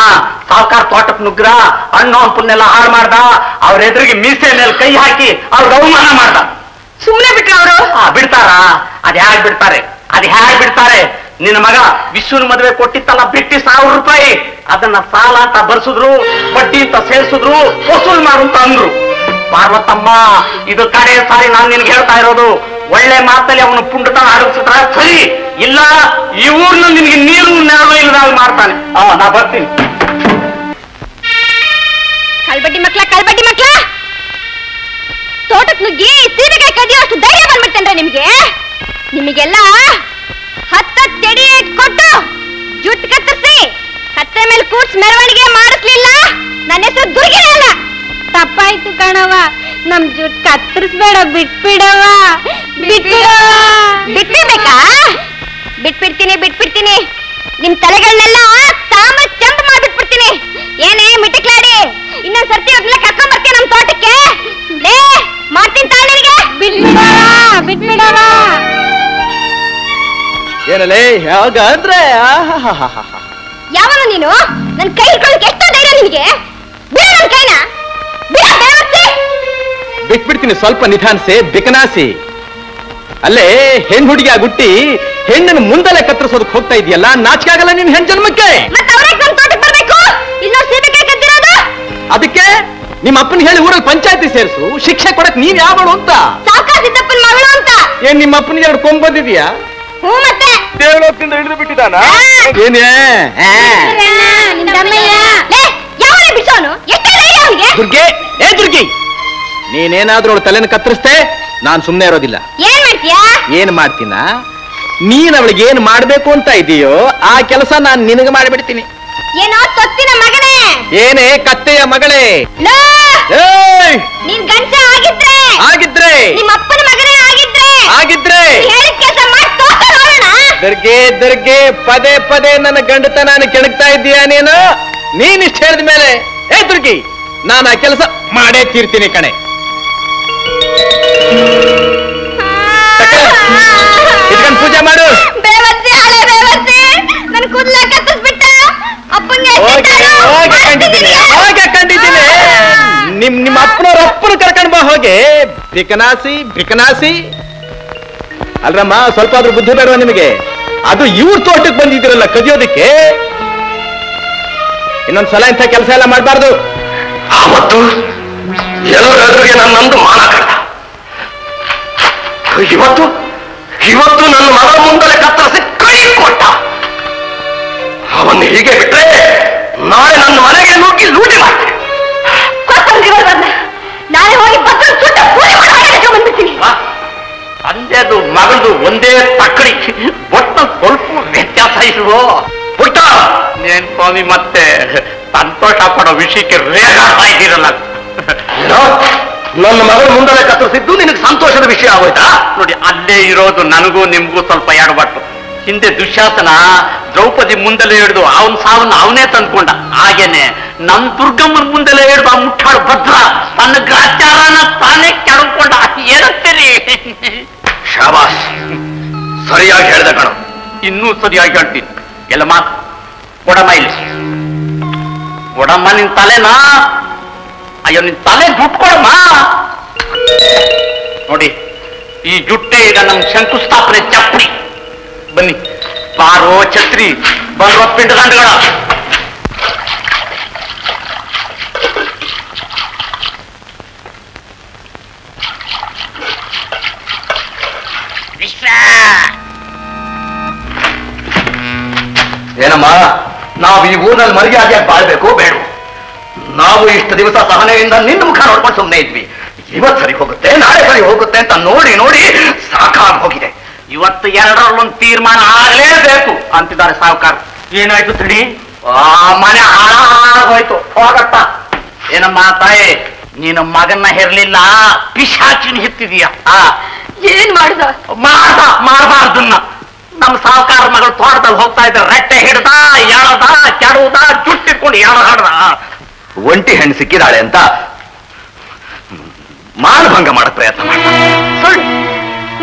ಸಾವುಕಾರ ತೋಟಕ್ ನುಗ್ರ, ಹಣ್ಣು ಹಂಪನ್ನೆಲ್ಲ ಹಾಳು ಮಾಡ್ದ. ಅವ್ರ ಎದುರಿಗೆ ಮೀಸೆ ಮೇಲೆ ಕೈ ಹಾಕಿ ಅವ್ರ ಅವಮಾನ ಮಾಡ್ದ. ಸುಮ್ನೆ ಬಿಟ್ರ ಅವರು? ಬಿಡ್ತಾರ? ಅದ್ ಹ್ಯಾಗ್ ಬಿಡ್ತಾರೆ? ನಿನ್ನ ಮಗ ವಿಶ್ವನ ಮದುವೆ ಕೊಟ್ಟಿತ್ತಲ್ಲ ಬಿಟ್ಟಿ 1000 ರೂಪಾಯಿ, ಅದನ್ನ ಸಾಲ ಅಂತ ಬರ್ಸಿದ್ರು, ಬಡ್ಡಿ ಅಂತ ಸೇರಿಸಿದ್ರು, ವಸೂಲ್ ಮಾಡು ಅಂತ ಅಂದ್ರು. ಪಾರ್ವತಮ್ಮ, ಇದು ಕಡೆ ಸಾರಿ ನಾನು ನಿನ್ಗೆ ಹೇಳ್ತಾ ಇರೋದು. ಒಳ್ಳೆ ಮಾತಲ್ಲಿ ಅವನು ಪುಂಡತನ ಆಡಿಸಿದ್ರ ಸರಿ, ಇಲ್ಲ ಈ ಊರ್ನ ನಿನ್ಗೆ ನೀರು ನೆರಳು ಇಲ್ಲದಾಗ ಮಾಡ್ತಾನೆ. ನಾ ಬರ್ತೀನಿ. ಕಳ್ಬಡ್ಡಿ ಮಕ್ಳ ತೋಟಕ್ ನುಗ್ಗಿ ಸೀರೆಕಾಯಿ ಕದಿಯೋ ಅಷ್ಟು ಧೈರ್ಯ ಬಂದ್ಬಿಡ್ತೇನ್ರ ನಿಮಗೆಲ್ಲ 10 ತೆಡಿ ಕೊಟ್ಟು ಜುಟ್ಟು ಕತ್ತರಿಸಿ ಕತ್ತೆ ಮೇಲೆ ಕೂರ್ಸ್ ಮೆರವಣಿಗೆ ಮಾಡಿಸ್ಲಿಲ್ಲ, ನನ್ನ ಹೆಸರು ದುರ್ಗಿನೇ ಅಲ್ಲ. ತಪ್ಪಾಯ್ತು ಕಣವ, ನಮ್ ಜುಟ್ಟು ಕತ್ತರಿಸ್ಬೇಡ, ಬಿಟ್ಬಿಡವ. ಬಿಟ್ಬಿಡ್ಬೇಕಾ? ಬಿಟ್ಬಿಡ್ತೀನಿ. ನಿಮ್ ತಲೆಗಳನ್ನೆಲ್ಲ ತಾಮ ಚಂಪ ಮಾಡ್ಬಿಟ್ಬಿಡ್ತೀನಿ. ಏನೇ ಮಿಟಿಕ್ಲಾಡಿ, ಇನ್ನೊಂದ್ ಸರ್ತಿ ಅವ್ರನ್ನೆಲ್ಲ ಕರ್ಕೊಂಡ್ ಬರ್ತೀನಿ ನಮ್ ತೋಟಕ್ಕೆ. ಲೇ, ಮಾಡ್ತೀನಿ ತಾಳಿಗೆ. ಬಿಟ್ಬಿಡವ. ಏನಲ್ಲೇ ಯಾವಾಗ ಅಂದ್ರೆ? ಯಾವನು ನೀನು? ನನ್ ಕೈ ಹಿಡ್ಕೊಳ್ಳೋಕೆ ಎಷ್ಟೋ ಧೈರ್ಯ ನಿನಗೆ? ಬಿಡ ನನ್ ಕೈನ. ಬಿಟ್ಬಿಡ್ತೀನಿ, ಸ್ವಲ್ಪ ನಿಧಾನಿಸಿ, ಬಿಕನಾಸಿ. ಅಲ್ಲೇ ಹೆಣ್ ಹುಡುಗಿ ಆಗುಟ್ಟಿ ಹೆಣ್ಣನ್ನು ಮುಂದಲೆ ಕತ್ತರಿಸೋದಕ್ಕೆ ಹೋಗ್ತಾ ಇದೆಯಲ್ಲ, ನಾಚಿಕೆ ಆಗಲ್ಲ ನಿನ್ ಹೆಣ್ ಜನ್ಮಕ್ಕೆ? ಅದಕ್ಕೆ ನಿಮ್ಮ ಅಪ್ಪನ ಹೇಳಿ ಊರಲ್ಲಿ ಪಂಚಾಯತಿ ಸೇರಿಸು, ಶಿಕ್ಷೆ ಕೊಡಕ್ ನೀನ್ ಯಾವಳು ಅಂತ. ಏನ್ ನಿಮ್ಮ ಅಪ್ಪನಿಗೆ 2 ಕೊಂಬ್ ಬಂದಿದ್ಯಾ? ದೇವಲೋಕದಿಂದ ಹಿಡಿದು ಬಿಟ್ಟಿದ್ದಾನ? ಏನೇ ದುರ್ಗಿ, ನೀನೇನಾದ್ರೂ ಅವಳ ತಲೆನ ಕತ್ತರಿಸ್ತೆ ನಾನ್ ಸುಮ್ನೆ ಇರೋದಿಲ್ಲ. ಏನ್ ಮಾಡ್ತೀನ? ನೀನ್ ಅವಳಿಗೆ ಏನ್ ಮಾಡ್ಬೇಕು ಅಂತ ಇದೆಯೋ ಆ ಕೆಲಸ ನಾನ್ ನಿನಗೆ ಮಾಡಿಬಿಡ್ತೀನಿ. ಏನೋ ತೊತ್ತಿನ ಮಗನೇ, ಏನೇ ಕತ್ತೆಯ ಮಗಳೇ, ನೀನ್ ಗಂಡ ಆಗಿದ್ರೆ ನಿಮ್ಮ ಅಪ್ಪನ ಮಗನೇ ಆಗಿದ್ರೆ ಹೇಳಿದ ಕೆಲಸ ಮಾಡಿ ತೋರ್ಸು ನೋಡೋಣ. ದುರ್ಗೆ ಪದೇ ಪದೇ ನನ್ನ ಗಂಡತನ ಕೆಣಕ್ತಾ ಇದ್ದೀಯ ನೀನು. ನೀನಿಷ್ಟ ಹೇಳಿದ ಮೇಲೆ ದುರ್ಗಿ, ನಾನು ಆ ಕೆಲಸ ಮಾಡೇ ತೀರ್ತೀನಿ ಕಣೆ. ಇಟ್ಕೊಂಡು ಪೂಜೆ ಮಾಡು. ಬೇವರ್ಸಿ ಹಳೆ ಬೇವರ್ಸಿ ನನ್ ಕೂದಲ ಕತ್ತರಿಸ್ಬಿಟ್ಟ ಅಪ್ಪಂಗೆ ಕಂಡಿದ್ದೀನಿ ನಿಮ್ಮ ಅಪ್ಪನ ಕರ್ಕೊಂಡ್ ಬಾ ಹೋಗಿ. ಬಿಕನಾಸಿ ಅಲ್ರಮ್ಮ, ಸ್ವಲ್ಪ ಆದ್ರೂ ಬುದ್ಧಿ ಬೇಡವಾ ನಿಮಗೆ? ಅದು ಇವ್ರ ತೋಟಕ್ಕೆ ಬಂದಿದ್ದೀರಲ್ಲ ಕದಿಯೋದಕ್ಕೆ. ಇನ್ನೊಂದ್ಸಲ ಇಂಥ ಕೆಲಸ ಎಲ್ಲ ಮಾಡಬಾರ್ದು. ಆವತ್ತು ಎಲ್ಲರಿಗೆ ನನ್ನಂದು ಮಾನ ಕಳೆದ. ಇವತ್ತು ನನ್ನ ಮಗಳ ಮುಂದಲೇ ಕತ್ತರಿಸಿ ಕೈ ಕೊಟ್ಟ. ಅವನು ಹೀಗೆ ಬಿಟ್ರೆ ನಾಳೆ ನನ್ನ ಮನೆಗೆ ನುಗ್ಗಿ ಲೂಟಿ ಮಾಡ್ತೇನೆ. ನಾಳೆ ಹೋಗಿ ಬಂದ್ಬಿಡ್ತೀನಿ. ತಂದೆದು ಮಗಳದು ಒಂದೇ ತಕ್ಕಡಿ, ಒಟ್ಟು ಸ್ವಲ್ಪ ವ್ಯತ್ಯಾಸ ಇಲ್ವೋ? ಪುಟ್ಟ ನೀನ್ ಸ್ವಾಮಿ ಮತ್ತೆ ಸಂತೋಷ ಪಡೋ ವಿಷಯಕ್ಕೆ ರೇಗಾಡ್ತಾ ಇದ್ದೀರಲ್ಲ. ನನ್ನ ಮಗಳ ಮುಂದಲೇ ಕತ್ತರಿಸಿದ್ದು ನಿನಗೆ ಸಂತೋಷದ ವಿಷಯ ಆಗೋಯ್ತಾ? ನೋಡಿ, ಅಲ್ಲೇ ಇರೋದು ನನಗೂ ನಿಮ್ಗೂ ಸ್ವಲ್ಪ ಎಡಬಟ್ಟು. ಹಿಂದೆ ದುಶ್ಯಾಸನ ದ್ರೌಪದಿ ಮುಂದಲೇ ಹಿಡಿದು ಅವನ ಸಾವನ್ನ ಅವನೇ ತಂದ್ಕೊಂಡ. ಹಾಗೇನೆ ನಮ್ ದುರ್ಗಮ್ಮನ ಮುಂದಲೇ ಹಿಡಿದು ಆ ಮುಟ್ಟಾಳು ಭದ್ರ ತನ್ನ ಗ್ರಾಚಾರನ ತಾನೇ ಕೆಡಕೊಂಡ. ಏನಂತೀರಿ? ಶಾಬಾಸ್, ಸರಿಯಾಗಿ ಹೇಳ್ದ ಕಣ. ಇನ್ನೂ ಸರಿಯಾಗಿ ಹೇಳ್ತೀನಿ. ಎಲ್ಲ ಮಾತು ಕೊಡಮ್ಮ, ಇಲ್ಲಿ ಕೊಡಮ್ಮ ನಿನ್ ತಲೆನಾ. ಅಯ್ಯೋ, ನಿನ್ ತಲೆ ಜುಟ್ಟು ಕೊಡಮ್ಮ. ನೋಡಿ, ಈ ಜುಟ್ಟೆ ಈಗ ನಮ್ ಶಂಕುಸ್ಥಾಪನೆ ಚಪ್ಪಡಿ. ಬನ್ನಿ ಬಾರೋ ಛತ್ರಿ, ಬರುವ ಪಿಂಡದಂಡಗಳ. ಏನಮ್ಮ, ನಾವು ಈ ಊರಿನಲ್ಲಿ ಮರ್ಯಾದೆಯಾಗಿ ಬಾಳ್ಬೇಕು ಬೇಡ? ನಾವು ಇಷ್ಟು ದಿವಸ ಸಹನೆಯಿಂದ ನಿನ್ನ ಮುಖ ನೋಡ್ಕೊಂಡು ಸುಮ್ಮನೆ ಇದ್ವಿ. ಇವತ್ತು ಸರಿ ಹೋಗುತ್ತೆ, ನಾಳೆ ಸರಿ ಹೋಗುತ್ತೆ ಅಂತ ನೋಡಿ ನೋಡಿ ಸಾಕಾಗಿ ಹೋಗಿದೆ. ಇವತ್ತು ಎರಡರಲ್ಲೊಂದು ತೀರ್ಮಾನ ಆಗಲೇಬೇಕು ಅಂತಿದ್ದಾರೆ ಸಾವುಕಾರ. ಏನಾಯ್ತು ತಿಳಿ? ಆ ಮನೆ ಹಾಳಾಗೋಯ್ತು. ಹೋಗತ್ತ. ಏನಮ್ಮ ತಾಯಿ, ನೀನು ಮಗನ್ನ ಹೆರ್ಲಿಲ್ಲ, ಪಿಶಾಚಿನ ಹೆತ್ತಿದೀಯ. ಏನ್ ಮಾಡ್ದ? ಮಾಡಬಾರ್ದನ್ನ. ನಮ್ಮ ಸಾವುಕಾರ ಮಗಳು ತೋಟದಲ್ಲಿ ಹೋಗ್ತಾ ಇದ್ರೆ ರೆಟ್ಟೆ ಹಿಡ್ದ, ಎಳದ, ಕೆಡುವುದ, ಜುಟ್ಟಿಟ್ಕೊಂಡು ಎಳಹಾಡ್ದ. ಒಂಟಿ ಹೆಣ್ಣು ಸಿಕ್ಕಿದಾಳೆ ಅಂತ ಮಾನಭಂಗ ಮಾಡಕ್ ಪ್ರಯತ್ನ ಮಾಡ. ಸುಳ್ಳು,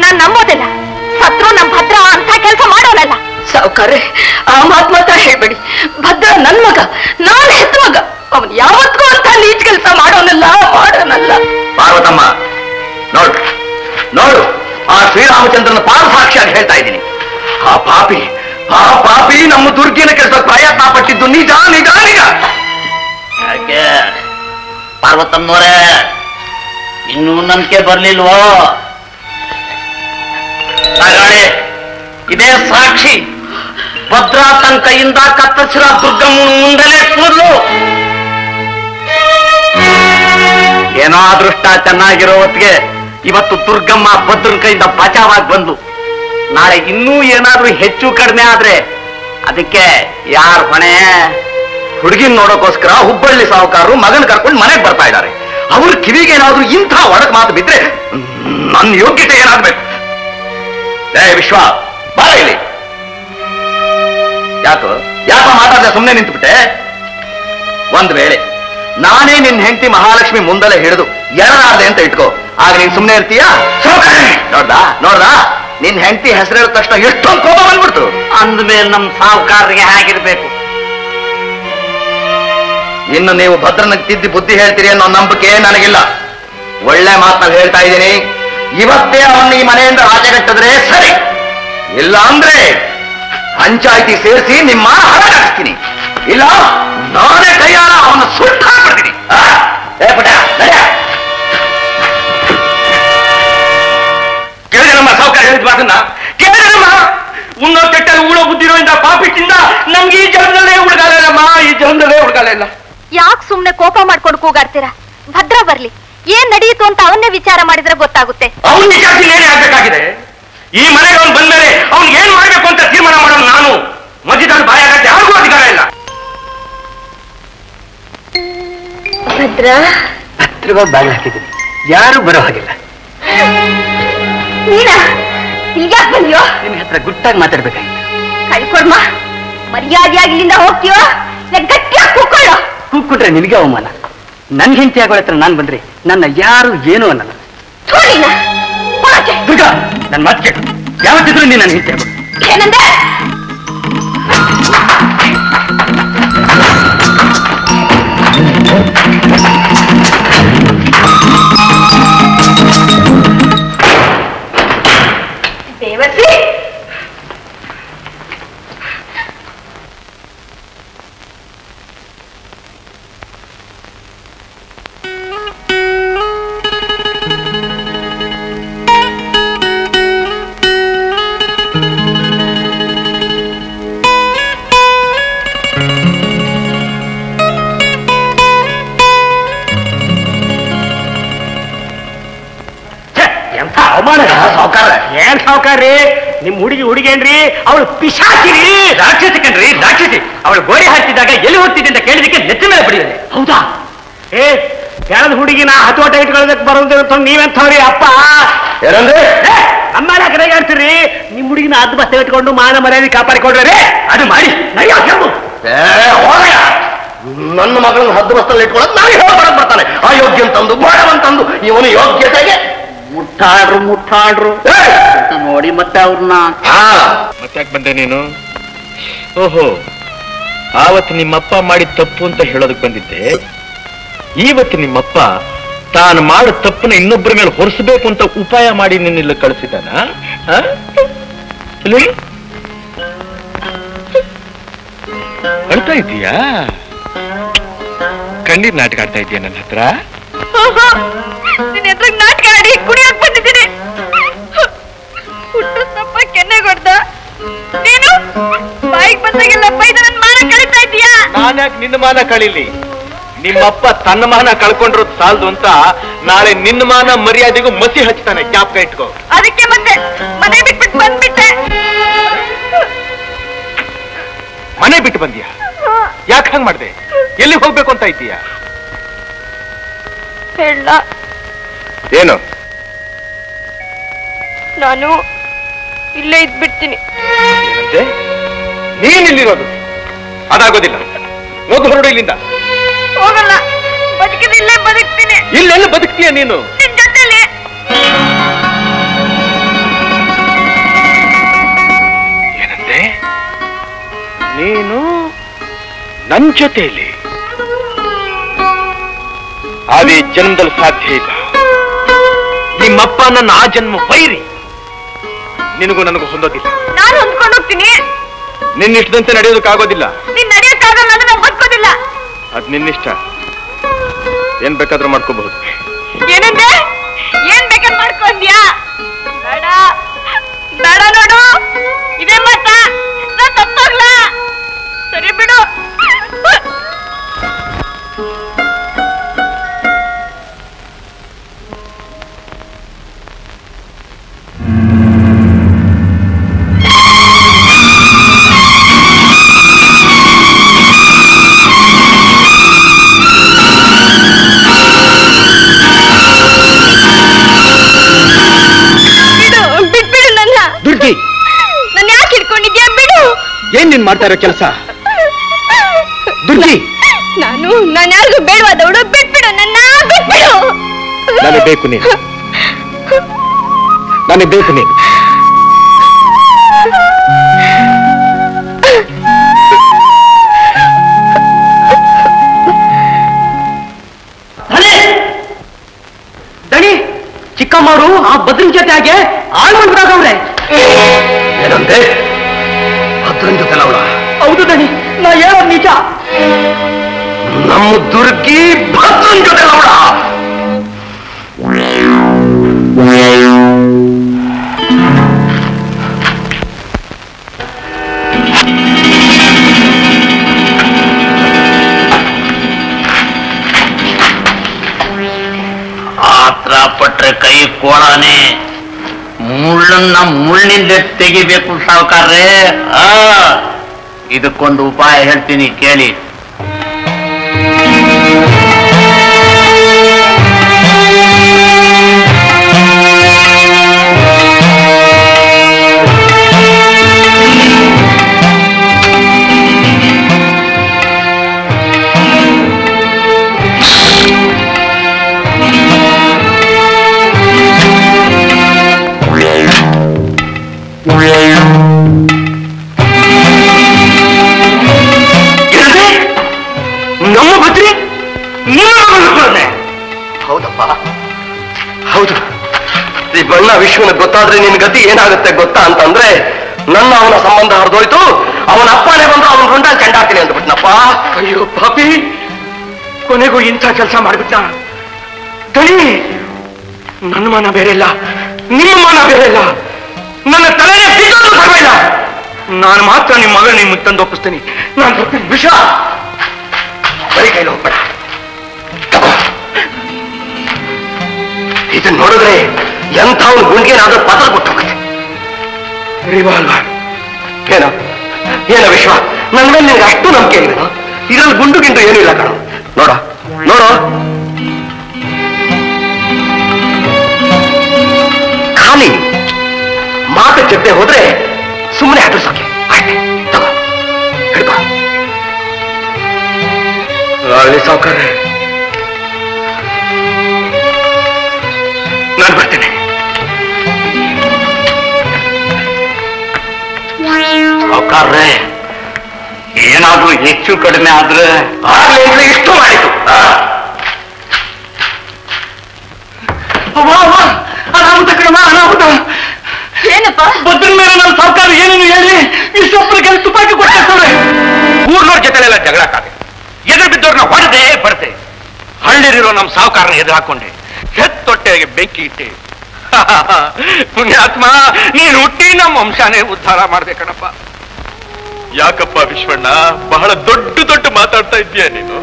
ನಾನ್ ನಂಬೋದಿಲ್ಲ. ಸತ್ರು ನಮ್ ಭದ್ರ ಅಂತ ಕೆಲಸ ಮಾಡೋನಲ್ಲ. ಸಾವುಕಾರ್ರೆ, ಆ ಮಾತ್ ಮಾತ್ರ ಹೇಳ್ಬೇಡಿ. ಭದ್ರ ನನ್ ಮಗ, ನಾನ್ ಹೆತ್ತ ಮಗ. ಅವನ್ ಯಾವತ್ತೂ ಅಂತ ನೀಚ್ ಕೆಲಸ ಮಾಡೋನಲ್ಲ. ಪಾರ್ವತಮ್ಮ, ನೋಡು, ಆ ಶ್ರೀರಾಮಚಂದ್ರನ ಪಾದ ಸಾಕ್ಷಿಯಾಗಿ ಹೇಳ್ತಾ ಇದ್ದೀನಿ. ಆ ಪಾಪಿ ನಮ್ಮ ದುರ್ಗಿನ ಕೆಲಸ ಪ್ರಯತ್ನ ಪಟ್ಟಿದ್ದು ನಿಜ. ಯಾಕೆ ಪಾರ್ವತಮ್ಮನವರೇ, ಇನ್ನೂ ನಂಬಿಕೆ ಬರ್ಲಿಲ್ವೋ? ತಗೊಳ್ಳಿ, ಇದೇ ಸಾಕ್ಷಿ. ಭದ್ರಾ ತನ್ನ ಕೈಯಿಂದ ಕತ್ತರಿಸಿರೋ ದುರ್ಗಮ್ಮನ ಮುಂದಲೇ ಕೂದಲು. ಏನೋ ಅದೃಷ್ಟ ಚೆನ್ನಾಗಿರೋ ಹೊತ್ತಿಗೆ ಇವತ್ತು ದುರ್ಗಮ್ಮ ಭದ್ರನ ಕೈಯಿಂದ ಬಚಾವಾಗಿ ಬಂದು, ನಾಳೆ ಇನ್ನೂ ಏನಾದ್ರೂ ಹೆಚ್ಚು ಕಡಿಮೆ ಆದ್ರೆ ಅದಕ್ಕೆ ಯಾರ ಹೊಣೆ? ಹುಡುಗಿನ ನೋಡೋಕೋಸ್ಕರ ಹುಬ್ಬಳ್ಳಿ ಸಾಹುಕಾರರು ಮಗನ ಕರ್ಕೊಂಡು ಮನೆಗೆ ಬರ್ತಾ ಇದ್ದಾರೆ. ಅವ್ರ ಕಿವಿಗೆ ಏನಾದ್ರೂ ಇಂಥ ಒಡಕ್ ಮಾತು ಬಿದ್ರೆ ನನ್ನ ಯೋಗ್ಯತೆ ಏನಾಗ್ಬೇಕು? ವಿಶ್ವ, ಬಾರ ಇಲ್ಲಿ. ಯಾಕೋ ಮಾತಾಡದೆ ಸುಮ್ಮನೆ ನಿಂತುಬಿಟ್ಟೆ? ಒಂದ್ ವೇಳೆ ನಾನೇ ನಿನ್ ಹೆಂಡತಿ ಮಹಾಲಕ್ಷ್ಮಿ ಮುಂದಲೇ ಹಿಡಿದು ಎರಡಾರ್ದೆ ಅಂತ ಇಟ್ಕೋ, ಆಗ ನೀನ್ ಸುಮ್ಮನೆ ಇರ್ತೀಯಾ? ನೋಡ್ದಾ ನಿನ್ ಹೆಂಡತಿ ಹೆಸರು ಹೇಳಿದ ತಕ್ಷಣ ಎಷ್ಟೊಂದು ಕೋಪ ಬಂದ್ಬಿಡ್ತು. ಅಂದ್ಮೇಲೆ ನಮ್ ಸಾಹುಕಾರರಿಗೆ ಹೇಗಿರ್ಬೇಕು? ಇನ್ನು ನೀವು ಭದ್ರನಿಗೆ ತಿದ್ದಿ ಬುದ್ಧಿ ಹೇಳ್ತೀರಿ ಅನ್ನೋ ನಂಬಿಕೆ ನನಗಿಲ್ಲ. ಒಳ್ಳೆ ಮಾತನ್ನ ಹೇಳ್ತಾ ಇದ್ದೀನಿ. ಇವತ್ತೇ ಅವನ್ನ ಈ ಮನೆಯಿಂದ ಆಚೆಗಟ್ಟಿದ್ರೆ ಸರಿ, ಇಲ್ಲ ಅಂದ್ರೆ ಪಂಚಾಯಿತಿ ಸೇರಿಸಿ ನಿಮ್ಮ ಹರಾಜಿಸ್ತೀನಿ. ಇಲ್ಲ ನಾನೇ ಕೈಯಾರ ಅವನ್ನ ಸುಟ್ಟು ಹಾಕ್ಬಿಡ್ತೀನಿ. ಕೇಳಿದಮ್ಮ ಸಾವುಕಾರ ಹೇಳಿದ ಮಾತನ್ನ ಕೇಳಿದಮ್ಮ. ಉಣ್ಣೋ ಕೆಟ್ಟಲ್ಲಿ ಉಳೋ ಬುದ್ಧಿರೋದ್ರಿಂದ ಪಾಪಿಟ್ಟಿಂದ ನಮ್ಗೆ ಈ ಜನ್ಮದಲ್ಲೇ ಉಳ್ಗಾಲಮ್ಮ, ಈ ಜನ್ಮದಲ್ಲೇ ಉಳ್ಗಾಲಿಲ್ಲ. ಯಾಕೆ ಸುಮ್ನೆ ಕೋಪ ಮಾಡ್ಕೊಂಡು ಕೂಗಾಡ್ತೀರಾ? ಭದ್ರ ಬರ್ಲಿ, ಏನ್ ನಡೆಯಿತು ಅಂತ ಅವನ್ನೇ ವಿಚಾರ ಮಾಡಿದ್ರೆ ಗೊತ್ತಾಗುತ್ತೆ. ಅವನ್ ವಿಚಾರಿಸಿ ಏನೇ ಆಗ್ಬೇಕಾಗಿದೆ? ಈ ಮನೆಗೆ ಅವನು ಬಂದ್ಮೇಲೆ ಅವ್ನು ಏನ್ ಮಾಡ್ಬೇಕು ಅಂತ ತೀರ್ಮಾನ ಮಾಡೋದು ನಾನು. ಮಧ್ಯದಲ್ಲಿ ಬಾಯಾಗಕ್ಕೆ ಯಾರಿಗೂ ಅಧಿಕಾರ ಇಲ್ಲ. ಹತ್ರವಾಗಿ ಬಾಗಿಲು ಹಾಕಿದ್ದೀನಿ, ಯಾರು ಬರೋ ಹಾಗಿಲ್ಲ. ನೀನಾ ಇಲ್ಯಾಕ್ ಬಂದ್ಯೋ? ನಿಮ್ಗೆ ಹತ್ರ ಗುಟ್ಟಾಗಿ ಮಾತಾಡ್ಬೇಕಾಗಿತ್ತು. ಕಳ್ಕೊಡ್ಮ, ಮರ್ಯಾದೆಯಾಗಿ ಇಲ್ಲಿಂದ ಹೋಗ್ತೀಯೋ? ಗಟ್ಟಿಯಾಗಿ ಕೂತ್ಕೊಳ್ಳೋ. ಕೂತ್ಕೊಂಡ್ರೆ ನಿನಗೆ ಅವಮಾನ. ನನ್ ಹೆಂಡತಿ ಆಗೋ ಹತ್ರ ನಾನ್ ಬಂದ್ರೆ ನನ್ನ ಯಾರು ಏನು ಅನ್ನಲ್ಲ. ದುರ್ಗಾ, ನನ್ ಮಾತು ಕೇಳು. ಯಾವತ್ತಿದ್ರು ನೀನು ನನ್ನ ಹೆಂಡತಿ ಆಗು. ಏನಂದೆ? ದೇವಸಿ, ಎಂಥ ಅವಮಾನ ಸಾವುಕಾರ. ಏನ್ ಸಾವುಕಾರ್ರಿ, ನಿಮ್ ಹುಡುಗೇನ್ರಿ? ಅವಳು ಪಿಶಾಚಿರಿ, ರಾಕ್ಷಸಿ ಕಣ್ರಿ, ರಾಕ್ಷಸಿ. ಅವಳು ಗೋಡೆ ಹಾಕಿದಾಗ ಎಲ್ಲಿ ಹೋಗ್ತಿದ್ದೆ ಅಂತ ಕೇಳಿದಕ್ಕೆ ನೆತ್ತಿ ಮೇಲೆ ಬಡಿಯೋದೆ. ಹೌದಾ? ಕೆಳದ ಹುಡುಗಿನ ಹತೋಟ ಇಟ್ಕೊಳ್ಳೋದಕ್ಕೆ ಬರೋದು ನೀವೆಂಥವ್ರಿ ಅಪ್ಪ? ಏನಂದ್ರೆ ಅಮ್ಮ ಕರೆಗೆ ಆಡ್ತೀರಿ. ನಿಮ್ ಹುಡುಗಿನ ಅದ್ ಬಸ್ತೆ ಇಟ್ಕೊಂಡು ಮಾನ ಮರ್ಯಾದೆ ಕಾಪಾಡಿಕೊಂಡ್ರೆ ಅದು ಮಾಡಿ ನನ್ನ ಮಗಳನ್ನ ಹದ್ದು ಬಸ್ತಲ್ಲಿ ಇಟ್ಕೊಳ್ಳೋದು ನಾನು ಹೇಳ್ಬಾರದು ಬರ್ತಾನೆ. ಅಯೋಗ್ಯ ಅಂತಂದು ಮಾಡವಂತಂದು ಇವನು ಯೋಗ್ಯತೆಗೆ ಮುಟ್ಟಾಡ್ರು ನೋಡಿ ಮತ್ತೆ ಅವ್ರನ್ನ. ಮತ್ತೆ ಬಂದೆ ನೀನು? ಓಹೋ, ಆವತ್ತು ನಿಮ್ಮಪ್ಪ ಮಾಡಿದ ತಪ್ಪು ಅಂತ ಹೇಳೋದಕ್ಕೆ ಬಂದಿದ್ದೆ. ಇವತ್ತು ನಿಮ್ಮಪ್ಪ ತಾನು ಮಾಡೋ ತಪ್ಪನ್ನ ಇನ್ನೊಬ್ಬರ ಮೇಲೆ ಹೊರಿಸಬೇಕು ಅಂತ ಉಪಾಯ ಮಾಡಿ ನಿನ್ನಿಲ್ಲ ಕಳಿಸಿದಾನ? ಅಳ್ತಾ ಇದೀಯಾ? ಕಣ್ಣೀರ್ ನಾಟಕ ಆಡ್ತಾ ಇದೀಯ ನನ್ನ ಹತ್ರ? ನಾಟಕ ಆಡಿ ಕುಡಿಯೋಕ್ ಬಂದಿದ್ದೀನಿ. ಹುಟ್ಟು ತಪ್ಪ ಕೆನ್ನೆಗೊಡ್ದ ನೀನು ಬಾಯಿಗೆ ಬಂದಾಗೆಲ್ಲ ಬೈದ ನನ್ನ ಮಾನ ಕಳೀತಾ ಇದೀಯಾ? ನಾನ್ಯಾಕೆ ನಿನ್ನ ಮಾನ ಕಳೀಲಿ? ನಿಮ್ಮಪ್ಪ ತನ್ನ ಮಾನ ಕಳ್ಕೊಂಡ್ರು ಸಾಲದು ಅಂತ ನಾಳೆ ನಿನ್ನ ಮಾನ ಮರ್ಯಾದೆಗೂ ಮಸಿ ಹಚ್ತಾನೆ, ಜ್ಞಾಪಕ ಇಟ್ಕೋ. ಅದಕ್ಕೆ ಮತ್ತೆ ಮನೆ ಬಿಟ್ಬಿಟ್ಟು ಬಂದ್ಬಿಟ್ಟೆ. ಮನೆ ಬಿಟ್ಟು ಬಂದ್ಯಾ? ಯಾಕೆ ಹಂಗ್ ಮಾಡ್ದೆ? ಎಲ್ಲಿ ಹೋಗ್ಬೇಕು ಅಂತ ಇದ್ದೀಯಾ? ಹೇಳ, ಏನು? ನಾನು ಇಲ್ಲೇ ಇದ್ಬಿಡ್ತೀನಿ. ನೀನಿಲ್ಲಿರೋದು ಅದಾಗೋದಿಲ್ಲ. ಹೋಗು, ಹೊರಡು ಇಲ್ಲಿಂದ. ಹೋಗಲ್ಲ, ಬದುಕಿದ ಇಲ್ಲೇ ಬದುಕ್ತೀನಿ. ಇಲ್ಲೆಲ್ಲ ಬದುಕ್ತೀಯ ನೀನು? ನಿನ್ ಜೊತೆಲಿ. ಏನಂತೆ? ನೀನು ನನ್ ಜೊತೆಯಲ್ಲಿ? ಅದೇ ಜನ್ಮದಲ್ಲಿ ಸಾಧ್ಯ ಇಲ್ಲ. ನಿಮ್ಮಪ್ಪ ನನ್ನ ಆ ಜನ್ಮ ವೈರಿ. ನಿನಗೂ ನನಗೂ ಹೊಂದೋದಿಲ್ಲ. ನಾನು ಹೊಂದ್ಕೊಂಡು ಹೋಗ್ತೀನಿ. ನಿನ್ನಿಷ್ಟದಂತೆ ನಡೆಯೋದಕ್ಕಾಗೋದಿಲ್ಲ. ನೀನ್ ನಡೆಯಕ್ಕಾಗಲ್ಲ ಅಂದ್ರೆ ನಾನು ಬದುಕೋದಿಲ್ಲ. ಅದ್ ನಿನ್ನಿಷ್ಟ. ಏನ್ ಬೇಕಾದ್ರೂ ಮಾಡ್ಕೋಬಹುದು. ಏನಂದೆ? ಏನ್ ಬೇಕಾದ್ರೆ ಮಾಡ್ಕೊಂಡ್ಯಾ? ಬೇಡ ಬೇಡ, ನೋಡು ಇದೇ ಮಾತ. ನಾನ್ ತಪ್ಪೋಗ್ಲ. ಸರಿ ಬಿಡು. ದುರ್ಗಿ, ನನ್ನ ಯಾಕೆ ಹಿಡ್ಕೊಂಡಿದ್ಯಾ? ಬಿಡು. ಏನ್ ನೀನ್ ಮಾಡ್ತಾ ಇರೋ ಕೆಲಸ? ದುರ್ಗಿ, ನಾನು ಯಾರಿಗೂ ಬೇಡವಾದವಳು. ಬಿಟ್ಬಿಡು ನನ್ನ, ಬಿಟ್ಬಿಡು. ನನಗೆ ಬೇಕು ನೀನು. ನನಗೆ ಬೇಕು ನೀನು. ದಣಿ, ಚಿಕ್ಕಮ್ಮವರು ಆ ಭದ್ರನ್ ಜೊತೆ ಹಾಗೆ ಆಳ್ಕೊಂಡ್ಬಿಡಾಗವ್ರೆ. ಏನಂತೆ? ಭದ್ರನ್ ಜೊತೆ ಅವಳ? ಹೌದು ದಣಿ, ನಾ ಹೇಳೋದು ನಿಜ. ನಮ್ಮ ದುರ್ಗಿ ಭದ್ರನ್ ಜೊತೆ ಅವಳ? ಆತ್ರ ಪಟ್ರೆ ಕೈ ಕೋಳಾನೆ. ಮುಳ್ಳನ್ನ ಮುಳ್ಳಿಂದ ತೆಗಿಬೇಕು ಸಾವುಕಾರ್ರೆ. ಇದಕ್ಕೊಂದು ಉಪಾಯ ಹೇಳ್ತೀನಿ ಕೇಳಿ. ಹೌದು, ಈ ಬಣ್ಣ ವಿಶ್ವನ ಗೊತ್ತಾದ್ರೆ ನಿನ್ ಗತಿ ಏನಾಗುತ್ತೆ ಗೊತ್ತಾ ಅಂತಂದ್ರೆ, ನನ್ನ ಅವನ ಸಂಬಂಧ ಹರಿದೋಯ್ತು, ಅವನ ಅಪ್ಪನೇ ಬಂದು ಅವನ ರುಂಡ ಚೆಂಡಾಡ್ತೀನಿ ಅಂತ ಬಿಟ್ನಪ್ಪ. ಅಯ್ಯೋ ಪಾಪಿ, ಕೊನೆಗೂ ಇಂಥ ಕೆಲಸ ಮಾಡ್ಬಿಟ್ಟ. ದಣಿ, ನನ್ನ ಮಾನ ಬೇರೆ ಇಲ್ಲ, ನಿಮ್ಮ ಮಾನ ಬೇರೆ ಇಲ್ಲ, ನನ್ನ ತಲೆನೇ ಬಿದ್ದೋದು ಪರವಾಗಿಲ್ಲ. ನಾನು ಮಾತ್ರ ನಿಮ್ಮ ಮಗಳ ನಿಮ್ಗೆ ತಂದು ಒಪ್ಪಿಸ್ತೀನಿ. ನಾನು ಬರ್ತೀನಿ. ವಿಷ ಬರೀ ಕೈಲಿ ಹೋಗ್ಬೇಡ. ಇದನ್ನ ನೋಡಿದ್ರೆ ಎಂಥ ಒಂದು ಗುಂಡಿಗೆನಾದ್ರೂ ಪತ್ರ ಕೊಟ್ಟು ಹೋಗುತ್ತೆ. ರಿವಾಲ್ವರ್ ಏನೋ ಏನೋ ವಿಶ್ವ, ನನ್ನ ಮೇಲೆ ನಿನ್ಗೆ ಅಷ್ಟು ನಂಬಿಕೆ ಇಲ್ವೇನೋ? ಇದ್ರಲ್ಲಿ ಗುಂಡು ಗಿಂಡು ಏನೂ ಇಲ್ಲ ಕಣೋ. ನೋಡ ನೋಡು, ಖಾಲಿ ಮಾತು ಚೆಪ್ಪೆ ಹೋದ್ರೆ ಸುಮ್ಮನೆ ಹೆದರ್ಸೋಕೆ ಅಷ್ಟೇ. ತಗೋ, ಹಿಡ್ಕೋ. ಹಳ್ಳಿ ಸಾವುಕಾರ್ರೆ, ನಾನು ಬರ್ತೇನೆ. ಸಾವುಕಾರ್ರೆ, ಏನಾದ್ರೂ ಹೆಚ್ಚು ಕಡಿಮೆ ಆದ್ರೆ ಆಗ್ಲೇ ಇಷ್ಟು ಮಾಡಿತು. ಅನಾಹುತ ಕಣಮ್ಮ, ಅನಾಹುತ. ಏನಪ್ಪ? ಬದ್ರನ ಮೇಲೆ ನಮ್ಮ ಸಾವುಕಾರ ಏನೇನು ಹೇಳಿ ಇಷ್ಟೊಬ್ಬರಿಗೆ ತುಪಾಕಿ ಕೊಡ್ತಾರೆ. ಊರ್ನವ್ರ ಜೊತೆಲೆಲ್ಲ ಜಗಳ ಕಾದೆ, ಎದುರು ಬಿದ್ದವ್ರನ್ನ ಹೊಡೆದೆ ಬರ್ದೆ. ಹಳ್ಳಿರಿರೋ ನಮ್ಮ ಸಾವುಕಾರನ ಎದುರು ಹಾಕೊಂಡೆ, ಹೆತ್ತೊಟ್ಟೆಗೆ ಬೆಂಕಿ ಇಟ್ಟೆ. ಪುಣ್ಯಾತ್ಮ, ನೀನು ಹುಟ್ಟಿ ನಮ್ಮ ವಂಶಾನೇ ಉದ್ಧಾರ ಮಾಡ್ದೆ ಕಣಪ್ಪ. ಯಾಕಪ್ಪ ವಿಶ್ವಣ್ಣ, ಬಹಳ ದೊಡ್ಡ ದೊಡ್ಡ ಮಾತಾಡ್ತಾ ಇದ್ದೀಯ ನೀನು.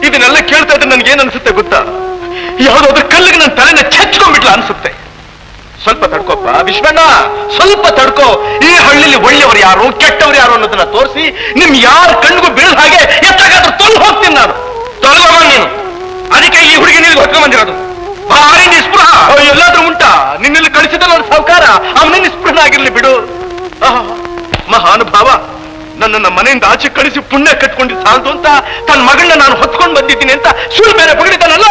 ಇದನ್ನೆಲ್ಲ ಕೇಳ್ತಾ ಇದ್ರೆ ನನ್ಗೇನ್ ಅನ್ಸುತ್ತೆ ಗೊತ್ತಾ? ಯಾವ್ದಾದ್ರು ಕಲ್ಲಿಗೆ ನನ್ನ ತಲೆನ ಚೆಚ್ಕೊಂಡ್ಬಿಟ್ಲ ಅನ್ಸುತ್ತೆ. ಸ್ವಲ್ಪ ತಡ್ಕೋಪ್ಪ ವಿಶ್ವಣ್ಣ, ಸ್ವಲ್ಪ ತಡ್ಕೋ. ಈ ಹಳ್ಳಿಲಿ ಒಳ್ಳೆಯವರು ಯಾರು ಕೆಟ್ಟವರು ಯಾರು ಅನ್ನೋದನ್ನ ತೋರಿಸಿ ನಿಮ್ ಯಾರ ಕಣ್ಣಿಗೂ ಬೀಳದ ಹಾಗೆ ಎತ್ತಾಗಾದ್ರೂ ತೊಳ್ದು ಹೋಗ್ತೀನಿ ನಾನು. ತೊಲಗೋಮ ನೀನು, ಅದಕ್ಕೆ ಈ ಹುಡುಗಿ ನಿಲ್ಗೆ ಹೊತ್ಕೊಂಡ್ ಬಂದಿರೋದು. ಭಾರಿ ನಿಸ್ಪೃಹ. ಎಲ್ಲಾದ್ರೂ ಉಂಟಾ? ನಿನ್ನಲ್ಲಿ ಕಳಿಸಿದ ನನ್ನ ಸಾವುಕಾರ ಅವನೇ ನಿಸ್ಪೃಹ ಆಗಿರ್ಲಿ ಬಿಡು. ಮಹಾನುಭಾವ, ನನ್ನನ್ನ ಮನೆಯಿಂದ ಆಚೆ ಕಳಿಸಿ ಪುಣ್ಯ ಕಟ್ಕೊಂಡಿದ್ದು ಸಾಲದು ಅಂತ ತನ್ನ ಮಗಳನ್ನ ನಾನು ಹೊತ್ಕೊಂಡು ಬಂದಿದ್ದೀನಿ ಅಂತ ಸುಳ್ಳು ಬೇರೆ ಬಗಳಿದ್ದಾನಲ್ಲ.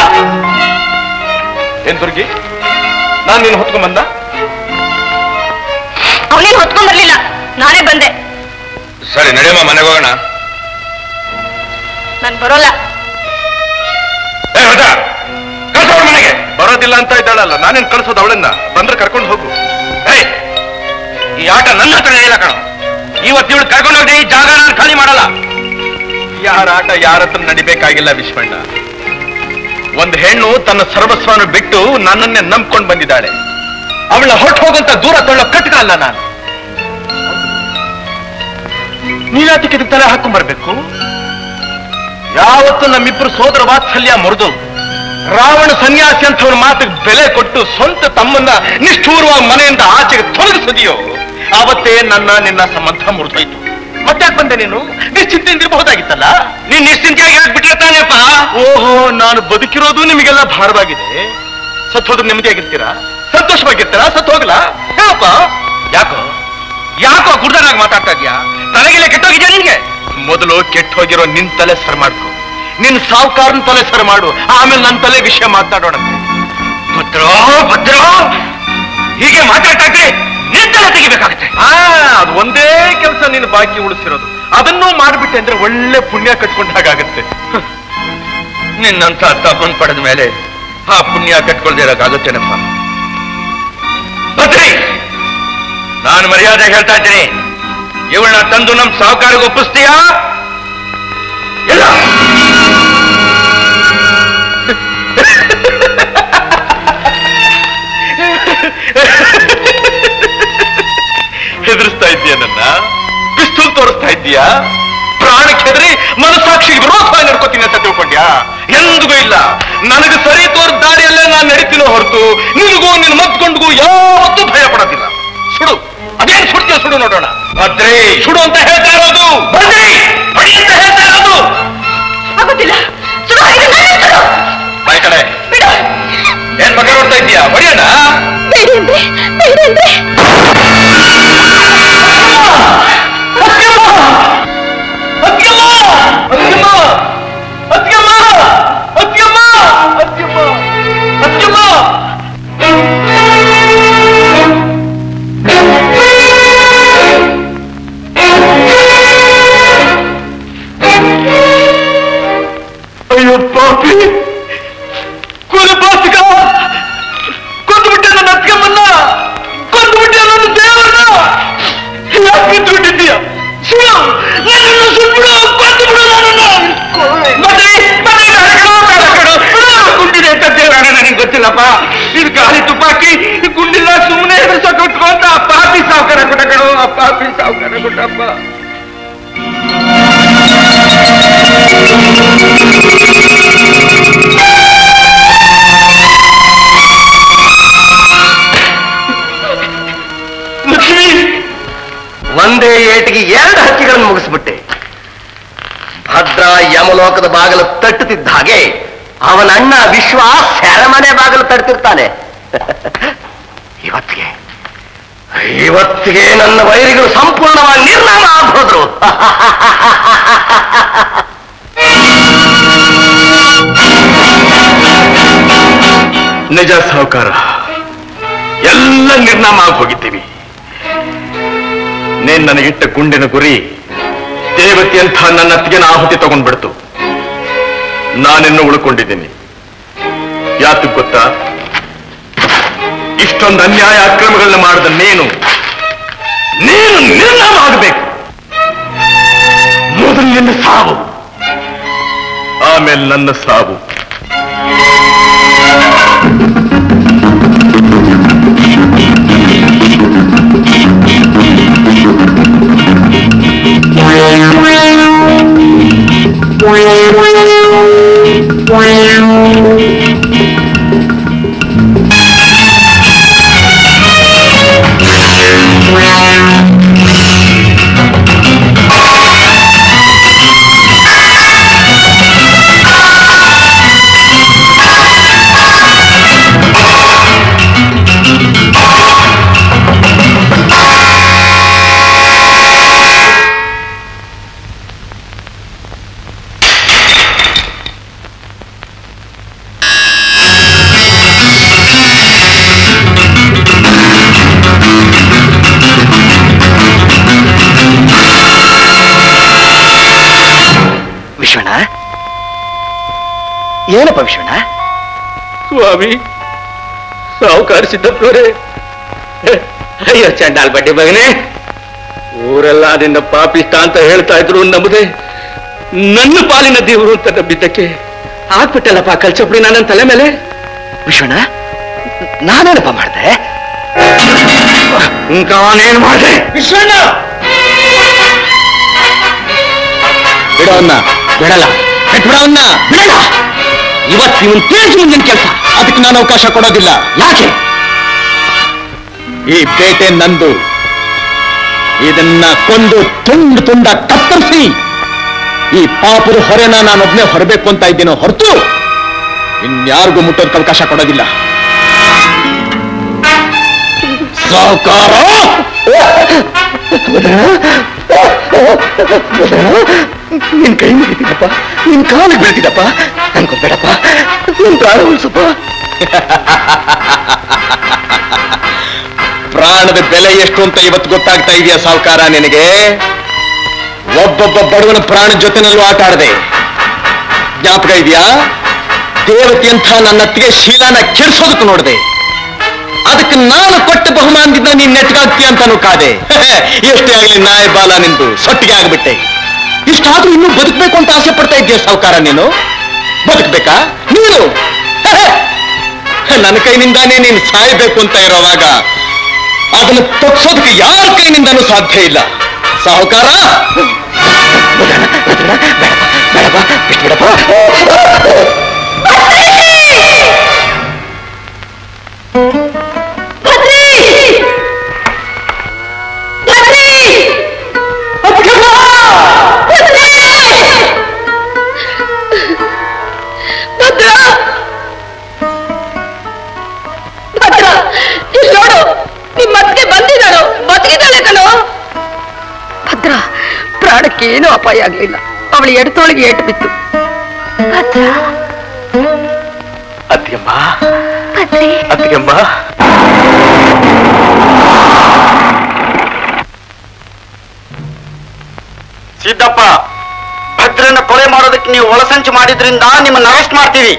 ಏನ್ ದುರ್ಗಿ, ನಾನು ನೀನು ಹೊತ್ಕೊಂಡ್ ಬಂದ? ಅವನೇನು ಹೊತ್ಕೊಂಡ್ ಬರ್ಲಿಲ್ಲ, ನಾನೇ ಬಂದೆ. ಸರಿ ನಡೆಯಮ್ಮ, ಮನೆಗೆ ಹೋಗೋಣ. ನಾನು ಬರೋಲ್ಲ. ಮನೆಗೆ ಬರೋದಿಲ್ಲ ಅಂತ ಇದ್ದಾಳಲ್ಲ, ನಾನೇನ್ ಕಳ್ಸೋದು ಅವಳನ್ನ? ಬಂದ್ರೆ ಕರ್ಕೊಂಡು ಹೋಗು. ಈ ಆಟ ನನ್ನ ಹತ್ರ ನಡೆಯಲ್ಲ ಕಣ. ಇವತ್ತು ಇವಳು ಕರ್ಕೊಂಡು ಹೋಗಿ ಈ ಜಾಗ ನಾನು ಖಾಲಿ ಮಾಡಲ್ಲ. ಯಾರ ಆಟ ಯಾರ ಹತ್ರ ನಡಿಬೇಕಾಗಿಲ್ಲ ವಿಶ್ವಣ್ಣ. ಒಂದು ಹೆಣ್ಣು ತನ್ನ ಸರ್ವಸ್ವವನ್ನು ಬಿಟ್ಟು ನನ್ನನ್ನೇ ನಂಬ್ಕೊಂಡು ಬಂದಿದ್ದಾಳೆ. ಅವಳನ್ನ ಹೊಟ್ಟು ಹೋಗಂತ ದೂರ ತಳ್ಳೋ ಕಟ್ಕ ಅಲ್ಲ ನಾನು. ನೀನಾತಿಗೆ ಇದಕ್ಕೆ ತಲೆ ಹಾಕೊಂಡ್ ಬರ್ಬೇಕು? ಯಾವತ್ತು ನಮ್ಮಿಬ್ರು ಸೋದರ ವಾತ್ಸಲ್ಯ ಮುರಿದು ರಾವಣ ಸನ್ಯಾಸಿ ಅಂತವ್ರ ಮಾತಿಗೆ ಬೆಲೆ ಕೊಟ್ಟು ಸ್ವಂತ ತಮ್ಮನ್ನ ನಿಷ್ಠೂರವಾಗಿ ಮನೆಯಿಂದ ಆಚೆಗೆ ತೊಲಗಿಸಿದೆಯೋ ಆವತ್ತೇ ನಿನ್ನ ಸಂಬಂಧ ಮುರಿದೋಯ್ತು. ಮತ್ತೆ ಬಂದೆ ನೀನು? ನಿಶ್ಚಿಂತೆಯಿಂದ ಇರಬಹುದಾಗಿತ್ತಲ್ಲ. ನೀನ್ ನಿಶ್ಚಿಂತೆಯಾಗಿ ಹೇಳ್ಬಿಟ್ಟಿರ್ತಾನೆಪ್ಪ. ಓಹೋ, ನಾನು ಬದುಕಿರೋದು ನಿಮಗೆಲ್ಲ ಭಾರವಾಗಿದೆ. ಸತ್ತೋದ್ರೆ ನೆಮ್ಮದಿಯಾಗಿರ್ತೀರಾ? ಸಂತೋಷವಾಗಿರ್ತೀರಾ? ಸತ್ತು ಹೋಗಲ್ಲ ಹೇಳಪ್ಪ. ಯಾಕೋ ಯಾಕೋ ಗುಡ್ದನಾಗಿ ಮಾತಾಡ್ತಾ ಇದ್ಯಾ? ತಲೆಗಿಲೆ ಕೆಟ್ಟೋಗಿದ್ಯಾ ನಿನ್ಗೆ? ಮೊದಲು ಕೆಟ್ಟ ಹೋಗಿರೋ ನಿನ್ ತಲೆ ಸರ್ ಮಾಡ್ಕೊ. ನಿನ್ ಸಾವುಕಾರನ ತಲೆ ಸರ್ ಮಾಡು, ಆಮೇಲೆ ನನ್ನ ತಲೆ ವಿಷಯ ಮಾತಾಡೋಣ. ಭದ್ರೋ ಹೀಗೆ ಮಾತಾಡ್ತಾ ಇದ್ರೆ ನಿನ್ ತಲೆ ತೆಗಿಬೇಕಾಗುತ್ತೆ. ಅದು ಒಂದೇ ಕೆಲಸ ನೀನು ಬಾಕಿ ಉಳಿಸಿರೋದು. ಅದನ್ನೂ ಮಾಡ್ಬಿಟ್ಟೆ ಅಂದ್ರೆ ಒಳ್ಳೆ ಪುಣ್ಯ ಕಟ್ಕೊಂಡ ಹಾಗಾಗತ್ತೆ. ನಿನ್ನಂತ ತಮ್ಮನ್ ಪಡೆದ ಮೇಲೆ ಆ ಪುಣ್ಯ ಕಟ್ಕೊಳ್ದೇ ಇರೋಕ್ಕಾಗುತ್ತೇನಪ್ಪ? ಭದ್ರಿ, ನಾನು ಮರ್ಯಾದೆ ಹೇಳ್ತಾ ಇದ್ದೀನಿ. ಇವಳನ್ನ ತಂದು ನಮ್ ಸಾಹುಕಾರಿಗೆ ಒಪ್ಪಿಸ್ತೀಯಾ? ಇಲ್ಲ. ಹೆದರಿಸ್ತಾ ಇದೀಯ ನನ್ನ? ಪಿಸ್ತೂಲ್ ತೋರಿಸ್ತಾ ಇದೀಯಾ? ಪ್ರಾಣಕ್ಕೆ ಹೆದರಿ ಮನಸ್ಸಾಕ್ಷಿಗೆ ವಿರೋಧವಾಗಿ ನಡ್ಕೋತೀನಿ ಅಂತ ತಿಳ್ಕೊಂಡ್ಯಾ? ಎಂದಿಗೂ ಇಲ್ಲ. ನನಗೆ ಸರಿ ತೋರಿದ ದಾರಿಯಲ್ಲೇ ನಾನು ನಡೀತೀನೋ ಹೊರತು ನಿನಗೂ ನಿನ್ನ ಮತ್ಕೊಂಡ್ಗೂ ಯಾವತ್ತೂ ಭಯ ಪಡೋದಿಲ್ಲ. ಸುಡು, ಅದೇನು ಸುಡ್ತೀಯ ಸುಡು ನೋಡೋಣ. ಭದ್ರಿ, ಸುಡು ಅಂತ ಹೇಳ್ತಾ ಇರೋದು. ಭದ್ರಿ, ಬಡಿ ಅಂತ ಹೇಳ್ತಾ ಇರೋದು. ಆಗುತ್ತಿಲ್ಲ. ಬಾಯ್ ಕಡೆ ಏನ್ ಮಗ ನೋಡ್ತಾ ಇದೀಯಾ? ಬಡಿಯೋಣ. ಬೇಡಿ ಅಂದ್ರೆ ಬೇಡಿ ಅಂದ್ರೆ ಅಯ್ಯೋ ಪಾಪಿ, ಪಾಪಿ ಸಾವುಕಾರ ಗುಡ್ಡಪ್ಪ. ಒಂದೇ ಏಟಿಗೆ 2 ಹಕ್ಕಿಗಳನ್ನು ಮುಗಿಸ್ಬಿಟ್ಟೆ. ಭದ್ರ ಯಮಲೋಕದ ಬಾಗಿಲು ತಟ್ಟುತ್ತಿದ್ದ ಹಾಗೆ ಅವನ ಅಣ್ಣ ವಿಶ್ವ ಸೆರೆಮನೆ ಬಾಗಿಲು ತಡ್ತಿರ್ತಾನೆ. ಇವತ್ತಿಗೆ ನನ್ನ ವೈರಿಗಳು ಸಂಪೂರ್ಣವಾಗಿ ನಿರ್ನಾಮ ಆಗ್ಬೋದ್ರು. ನಿಜ ಸಾವುಕಾರ, ಎಲ್ಲ ನಿರ್ನಾಮ ಆಗಿ ಹೋಗಿದ್ದೀವಿ. ನೀನ್ ನನಗಿಟ್ಟ ಗುಂಡಿನ ಗುರಿ ದೇವತೆ ಅಂತ ನನ್ನ ಅತ್ತಿಗೆನ ಆಹುತಿ ತಗೊಂಡ್ಬಿಡ್ತು. ನಾನಿನ್ನು ಉಳ್ಕೊಂಡಿದ್ದೀನಿ. ಯಾತಕ್ ಗೊತ್ತಾ? ಇಷ್ಟೊಂದು ಅನ್ಯಾಯ ಅಕ್ರಮಗಳನ್ನ ಮಾಡಿದ ನೀನು ನಿರ್ನಾಮ ಆಗಬೇಕು. ಮೊದಲು ನಿನ್ನ ಸಾವು, ಆಮೇಲೆ ನನ್ನ ಸಾವು. ಏನಪ್ಪ ವಿಶ್ವಣ್ಣ? ಸ್ವಾಮಿ, ಸಾವುಕಾರ ಸಿದ್ದಪ್ಪನವರೇ, ಅಯ್ಯೋ ಚಂಡಾಲ್ ಬಡ್ಡಿ ಮಗನೇ, ಊರೆಲ್ಲ ನಿನ್ನ ಪಾಪಿಷ್ಟ ಅಂತ ಹೇಳ್ತಾ ಇದ್ರು. ನಮ್ಮದೇ ನನ್ನ ಪಾಲಿನ ದೇವರು ಅಂತ ನಂಬಿದ್ದಕ್ಕೆ ಆಗ್ಬಿಟ್ಟಲ್ಲಪ್ಪ ಕಲ್ಚಪುಡಿ ನನ್ನ ತಲೆ ಮೇಲೆ. ವಿಶ್ವಣ್ಣ, ನಾನೇನಪ್ಪ ಮಾಡ್ದೆ? ನಾನೇನ್ ಮಾಡಿದೆ? ವಿಶ್ವಣ್ಣ ಬಿಡೋನ್ನ ಬಿಡಲ್ಲ, ಬಿಡೋನ್ನ ಬಿಡಲ್ಲ. ಇವತ್ತು ಇವನ್ ತಿಳಿಸಿ ಮುಂದಿನ ಕೆಲಸ. ಅದಕ್ಕೆ ನಾನು ಅವಕಾಶ ಕೊಡೋದಿಲ್ಲ. ಯಾಕೆ? ಈ ಬೇಟೆ ನಂದು. ಇದನ್ನ ಕೊಂದು ತುಂಡು ತುಂಡ ಕತ್ತರಿಸಿ ಈ ಪಾಪದ ಹೊರೆನ ನಾನೊಬ್ನೇ ಹೊರಬೇಕು ಅಂತ ಇದ್ದೀನೋ ಹೊರತು ಇನ್ಯಾರಿಗೂ ಮುಟ್ಟೋದಕ್ಕೆ ಅವಕಾಶ ಕೊಡೋದಿಲ್ಲ. ಸಾವುಕಾರ, ನಿನ್ ಕೈ ಮುಗಿತೀನಪ್ಪ, ನಿನ್ ಕಾಲಿಗೆ ಬೀಳ್ತೀನಪ್ಪ, ಅನ್ಕೊಬೇಡಪ್ಪ, ನಿನ್ ಪ್ರಾಣ ಉಳಿಸಪ್ಪ. ಪ್ರಾಣದ ಬೆಲೆ ಎಷ್ಟು ಅಂತ ಇವತ್ತು ಗೊತ್ತಾಗ್ತಾ ಇದೆಯಾ ಸಾವುಕಾರ ನಿನಗೆ? ಒಬ್ಬೊಬ್ಬ ಬಡವನ ಪ್ರಾಣ ಜೊತೆನಲ್ಲೂ ಆಟ ಆಡದೆ. ಜ್ಞಾಪಕ ಇದೆಯಾ? ದೇವತೆ ಅಂತ ನನ್ನ ಅತ್ತಿಗೆ ಶೀಲಾನ ಕೆಡಿಸೋದಕ್ಕೆ ನೋಡಿದೆ. ಅದಕ್ಕೆ ನಾನು ಕೊಟ್ಟ ಬಹುಮಾನದಿಂದ ನೀನ್ ನೆಟ್ಗಾಗ್ತೀಯ ಅಂತಾನು ಕಾದೆ. ಎಷ್ಟೇ ಆಗಲಿ ನಾಯಿ ಬಾಲ ನಿಂದು ಸೊಟ್ಟಿಗೆ ಆಗ್ಬಿಟ್ಟೆ. ಇಷ್ಟಾದ್ರೂ ಇನ್ನೂ ಬದುಕಬೇಕು ಅಂತ ಆಸೆ ಪಡ್ತಾ ಇದ್ದೀಯ ಸಾವುಕಾರ ನೀನು? ಬದುಕಬೇಕಾ ನೀನು? ನನ್ನ ಕೈನಿಂದಾನೇ ನೀನು ಸಾಯಬೇಕು ಅಂತ ಇರೋವಾಗ ಅದನ್ನು ತಪ್ಪಿಸೋದಕ್ಕೆ ಯಾರ ಕೈನಿಂದನೂ ಸಾಧ್ಯ ಇಲ್ಲ ಸಾಹುಕಾರ. ಪ್ರಾಣಕ್ಕೇನು ಅಪಾಯ ಆಗ್ಲಿಲ್ಲ. ಅವಳು ಎಡತೋಳಿಗೆ ಏಟು ಬಿತ್ತು. ಅತ್ತಿಗೆಮ್ಮ, ಅತ್ತಿಗೆಮ್ಮ, ಸಿದ್ದಪ್ಪ, ಭದ್ರನ ಕೊಲೆ ಮಾಡೋದಕ್ಕೆ ನೀವು ಒಳಸಂಚು ಮಾಡಿದ್ರಿಂದ ನಿಮ್ಮನ್ನ ಅರೆಸ್ಟ್ ಮಾಡ್ತೀವಿ.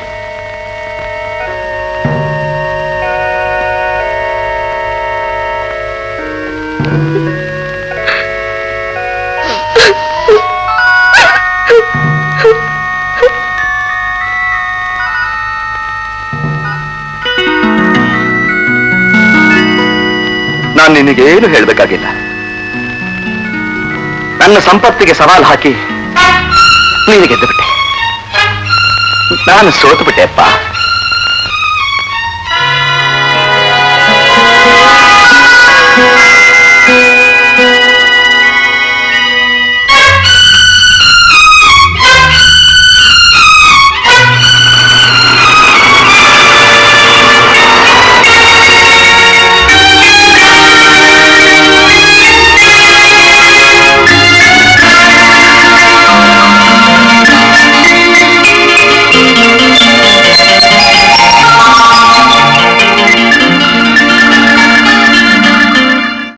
ನಾನು ನಿನಗೇನು ಹೇಳ್ಬೇಕಾಗಿಲ್ಲ. ನನ್ನ ಸಂಪತ್ತಿಗೆ ಸವಾಲು ಹಾಕಿ ನೀನು ಗೆದ್ದು ಬಿಟ್ಟೆ. ನಾನು ಸೋತು ಬಿಟ್ಟೆ ಅಪ್ಪ.